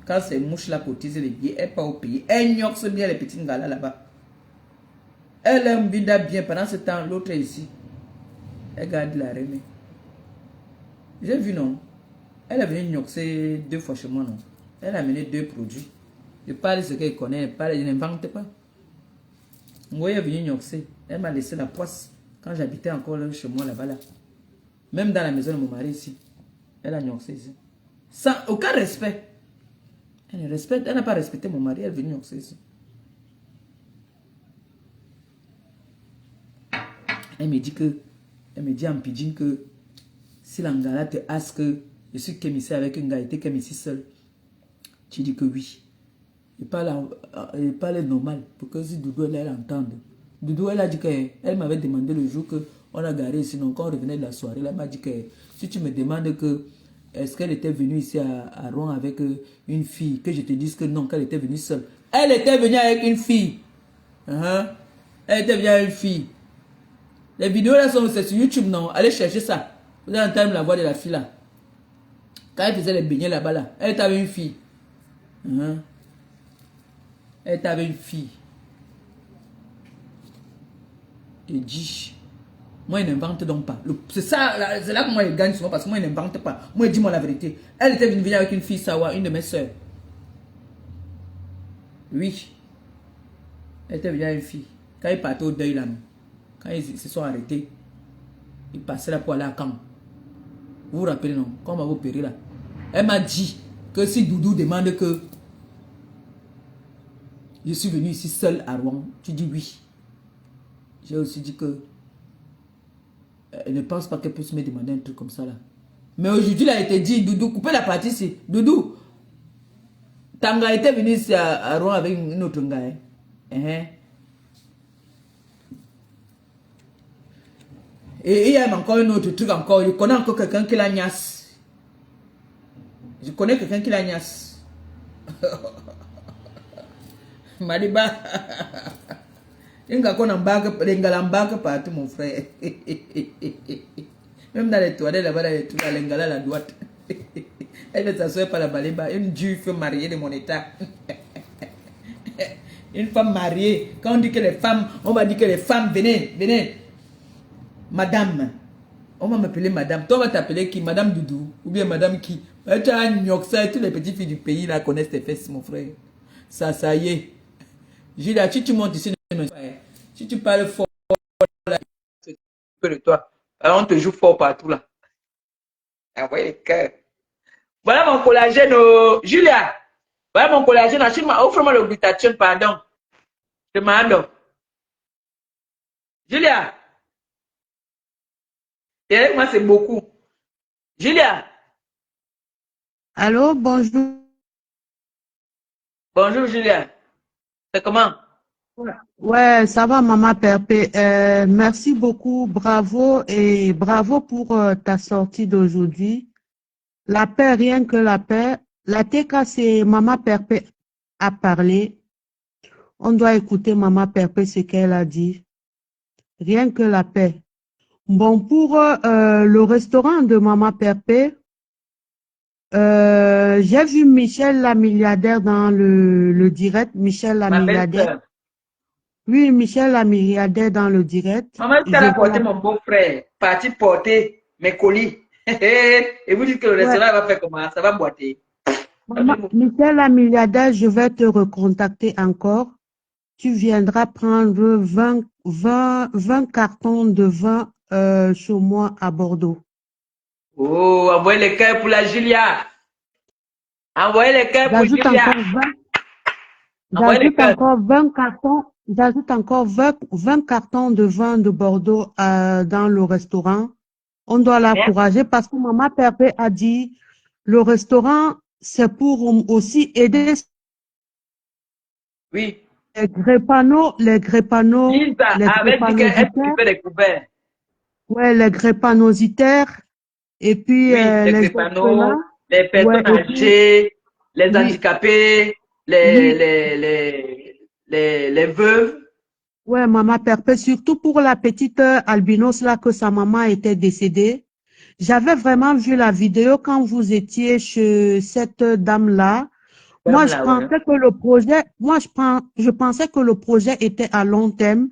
Speaker 1: Quand ces mouches-là cotisent les billets, elle part au pays. Elle gnoxe bien les petits gars là-bas. Elle aime vida bien. Pendant ce temps, l'autre est ici. Elle garde la remée. J'ai vu, non? Elle est venue gnoxer 2 fois chez moi, non? Elle a amené 2 produits. Je parle de ce qu'elle connaît. Je n'invente pas. Moi, elle est venue gnoxer. Elle m'a laissé la poisse quand j'habitais encore chez moi là-bas. Là. Même dans la maison de mon mari ici. Elle a gnoxé ici. Sans aucun respect. Elle n'a pas respecté mon mari. Elle est venue gnoxer ici. Elle me dit en pidgin que si l'angala te ask que je suis kémissé avec une gars, était kémissé seul. Tu dis que oui. Il parle normal pour que si Doudou elle entende. Doudou elle a dit qu'elle m'avait demandé le jour qu'on a garé ici, donc quand on revenait de la soirée, elle m'a dit que si tu me demandes que est-ce qu'elle était venue ici à Rouen avec une fille, que je te dise que non, qu'elle était venue seule. Elle était venue avec une fille. Elle était venue avec une fille. Les vidéos là sont sur YouTube, non? Allez chercher ça. Vous allez entendre la voix de la fille là. Quand elle faisait les beignets là-bas là, elle était avec une fille. Elle était avec une fille. Et dit, moi, je n'invente donc pas. C'est ça, c'est là que moi, je gagne souvent parce que moi, je n'invente pas. Moi, dis-moi la vérité. Elle était venue avec une fille, Sawa, une de mes soeurs. Oui. Elle était venue avec une fille. Quand ils partaient au deuil là, quand ils se sont arrêtés, ils passaient là pour aller à Caen. Vous vous rappelez, non? Quand on m'a opéré là. Elle m'a dit que si Doudou demande que je suis venu ici seul à Rouen, tu dis oui. J'ai aussi dit que elle ne pense pas qu'elle puisse me demander un truc comme ça là. Mais aujourd'hui, il a été dit, Doudou, coupez la partie ici. Doudou, Tanga était venu ici à Rouen avec une autre gars. Et il y a encore un autre truc encore. Je connais encore quelqu'un qui la gnasse. Je connais quelqu'un qui la gnasse. Madiba. Il y a un partout, mon frère. Même dans les toilettes, là-bas, dans les trucs, l'engala la droite. Elle ne s'assoit pas là-bas, une dure femme mariée de mon état. Une femme mariée. Quand on dit que les femmes, on va dire que les femmes, venez. Madame. On va m'appeler madame. Toi, on va t'appeler qui? Madame Doudou. Ou bien madame qui? Tu as un Nyoksa et toutes les petites filles du pays là connaissent tes fesses, mon frère. Ça y est. Julia, si tu montes ici, si tu parles fort, là, peu de toi. Alors on te joue fort partout là. Ah ouais, le cœur. Voilà mon collagène, Julia. Voilà mon collagène. Offre-moi le glutathione, pardon. Je demande. Julia. Et avec moi, c'est beaucoup. Julia.
Speaker 2: Allô, bonjour.
Speaker 1: Bonjour, Julia. C'est comment?
Speaker 2: Ouais, ça va, Maman Perpé. Merci beaucoup, bravo et bravo pour ta sortie d'aujourd'hui. La paix, rien que la paix. La TK, c'est Maman Perpé a parlé. On doit écouter Maman Perpé, ce qu'elle a dit. Rien que la paix. Bon, pour le restaurant de Maman Perpé, j'ai vu Michel la milliardaire dans le direct. Michel la
Speaker 1: Ma
Speaker 2: milliardaire.
Speaker 1: belle-sœur.
Speaker 2: Oui, Michel la milliardaire dans le direct.
Speaker 1: Maman, tu as porté mon beau-frère, parti porter mes colis. Et vous dites que le restaurant va faire comment? Ça va boiter.
Speaker 2: Maman, Michel la milliardaire, je vais te recontacter encore. Tu viendras prendre 20 cartons de vin chez moi à Bordeaux.
Speaker 3: Oh, envoyez les cœurs pour la Julia. Envoyez les cœurs pour
Speaker 2: J'ajoute
Speaker 3: Julia.
Speaker 2: encore 20,
Speaker 3: Envoyez les
Speaker 2: j'ajoute
Speaker 3: cœurs.
Speaker 2: encore 20 cartons, j'ajoute encore 20 cartons de vin de Bordeaux dans le restaurant. On doit
Speaker 3: Merci.
Speaker 2: l'encourager parce que Maman Perpé a dit, le restaurant, c'est pour aussi aider
Speaker 3: Oui.
Speaker 2: les grépano,
Speaker 3: Lisa
Speaker 2: les
Speaker 3: avait dit qu'elle
Speaker 2: gréppanositaires,
Speaker 3: s'occupait des couverts.
Speaker 2: ouais, les gréppanositaires, et puis
Speaker 3: Oui, les
Speaker 2: les
Speaker 3: gréppanos,
Speaker 2: orphelins,
Speaker 3: les
Speaker 2: ouais,
Speaker 3: personnes
Speaker 2: et puis,
Speaker 3: âgées, les
Speaker 2: oui,
Speaker 3: handicapés,
Speaker 2: oui,
Speaker 3: les veuves.
Speaker 2: ouais, Maman Perpé, surtout pour la petite albinos là que sa maman était décédée. J'avais vraiment vu la vidéo quand vous étiez chez cette dame-là.
Speaker 3: Comme
Speaker 2: Moi, je
Speaker 3: là, ouais.
Speaker 2: pensais que le projet, je pensais que le projet était à long terme,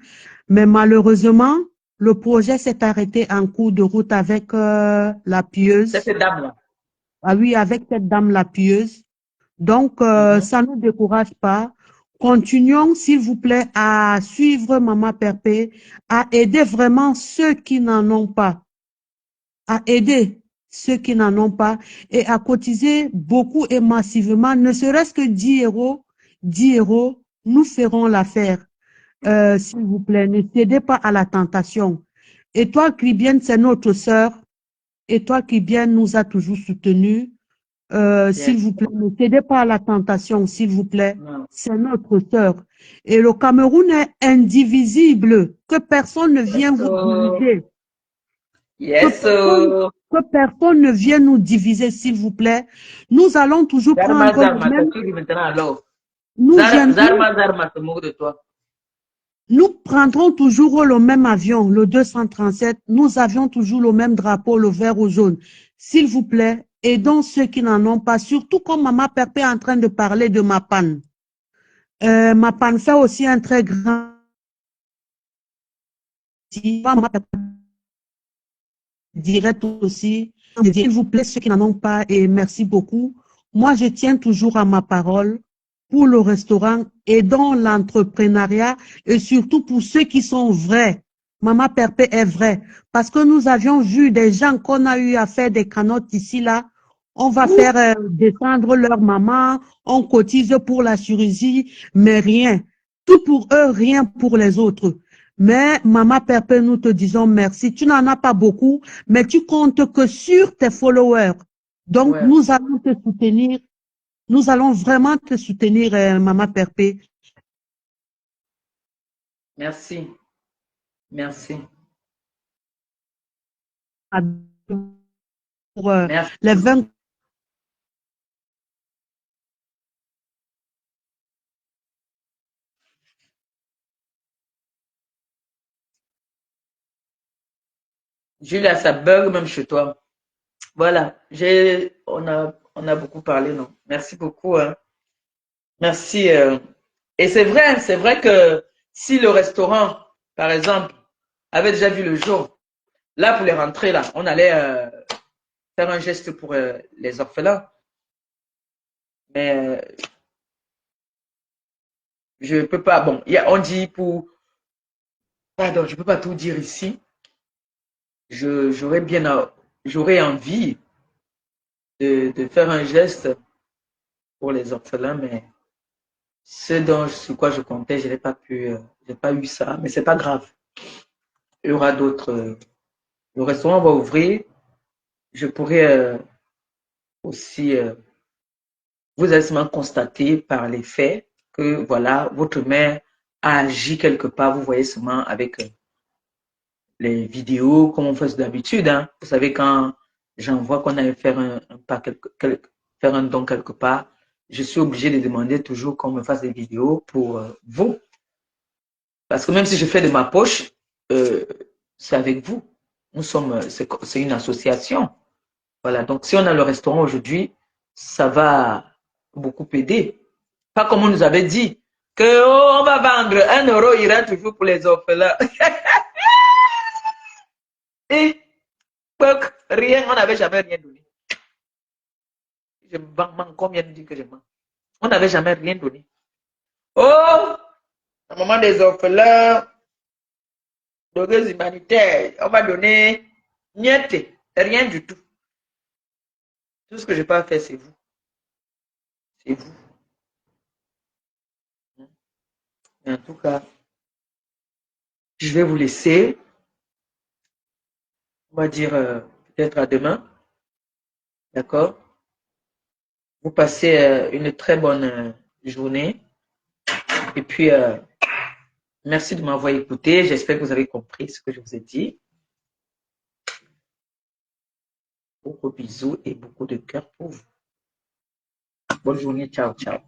Speaker 2: mais malheureusement, le projet s'est arrêté en cours de route avec la
Speaker 3: Cette
Speaker 2: pieuse.
Speaker 3: dame-là.
Speaker 2: Ah oui, avec cette dame la pieuse. Donc,
Speaker 3: Mhm.
Speaker 2: ça ne nous décourage pas. Continuons, s'il vous plaît, à suivre Maman Perpé, à aider vraiment ceux qui n'en ont pas, à aider ceux qui n'en ont pas et à cotiser beaucoup et massivement, ne serait-ce que 10 euros, nous ferons l'affaire. S'il vous plaît, ne cédez pas à la tentation. Et toi, Clibienne, c'est notre sœur. Et toi, Clibienne, nous a toujours soutenus.
Speaker 3: Bien
Speaker 2: S'il vous plaît,
Speaker 3: sûr.
Speaker 2: ne cédez pas à la tentation, s'il vous plaît.
Speaker 3: Non.
Speaker 2: C'est notre sœur. Et le Cameroun est indivisible. Que personne ne
Speaker 3: Yes,
Speaker 2: vienne vous
Speaker 3: oh.
Speaker 2: diviser. Que
Speaker 3: Yes,
Speaker 2: personne,
Speaker 3: oh.
Speaker 2: que personne ne vienne nous diviser, s'il vous plaît. Nous allons toujours
Speaker 3: Zarma,
Speaker 2: prendre le
Speaker 3: Zarma,
Speaker 2: même,
Speaker 3: c'est qui maintenant alors?
Speaker 2: nous,
Speaker 3: Zarma, Zarma se moque de toi.
Speaker 2: nous prendrons toujours le même avion, le 237. Nous avions toujours le même drapeau, le vert ou jaune. S'il vous plaît, aidons ceux qui n'en ont pas, surtout comme Maman Perpé est en train de parler de ma panne. Ma panne fait aussi un très grand direct aussi. S'il vous plaît, ceux qui n'en ont pas, et merci beaucoup. Moi, je tiens toujours à ma parole pour le restaurant et dans l'entrepreneuriat et surtout pour ceux qui sont vrais. Maman Perpé est vrai parce que nous avions vu des gens qu'on a eu à faire des canottes ici, là. On va faire descendre leur maman, on cotise pour la chirurgie, mais rien. Tout pour eux, rien pour les autres. Mais Maman Perpé, nous te disons merci. Tu n'en as pas beaucoup, mais tu comptes que sur tes followers. Donc,
Speaker 3: Ouais.
Speaker 2: nous allons te soutenir. Nous allons vraiment te soutenir, Maman Perpé.
Speaker 3: Merci. Merci.
Speaker 2: Pour
Speaker 3: Merci.
Speaker 2: les 20.
Speaker 3: Julia, ça bug même chez toi. Voilà. On a beaucoup parlé, non? Merci beaucoup, hein. Merci. Et c'est vrai que si le restaurant, par exemple, avait déjà vu le jour, là, pour les rentrées, là, on allait faire un geste pour les orphelins. Mais je peux pas. Bon, on dit pour. Pardon, je peux pas tout dire ici. J'aurais j'aurais envie de faire un geste pour les orphelins, mais sur quoi je comptais, je n'ai pas pu, j'ai pas eu ça, mais c'est pas grave. Il y aura d'autres. Le restaurant va ouvrir. Je pourrais aussi, vous allez seulement constater par les faits que voilà, votre mère a agi quelque part. Vous voyez seulement avec les vidéos, comme on fait d'habitude. Hein. Vous savez, quand j'envoie qu'on aille faire faire un don quelque part, je suis obligé de demander toujours qu'on me fasse des vidéos pour vous. Parce que même si je fais de ma poche, euh, c'est avec vous. C'est une association. Voilà. Donc, si on a le restaurant aujourd'hui, ça va beaucoup aider. Pas comme on nous avait dit que oh, on va vendre 1 euro, ira toujours pour les orphelins. Et rien, on n'avait jamais rien donné. Je mens, combien de dire que je mens? On n'avait jamais rien donné. Oh, un moment des orphelins, des humanitaires, on va donner niente, rien du tout. Tout ce que je peux faire, c'est vous. C'est vous. Mais en tout cas, je vais vous laisser. On va dire peut-être à demain. D'accord? Vous passez une très bonne journée. Et puis, merci de m'avoir écouté. J'espère que vous avez compris ce que je vous ai dit. Beaucoup de bisous et beaucoup de cœur pour vous. Bonne journée. Ciao, ciao.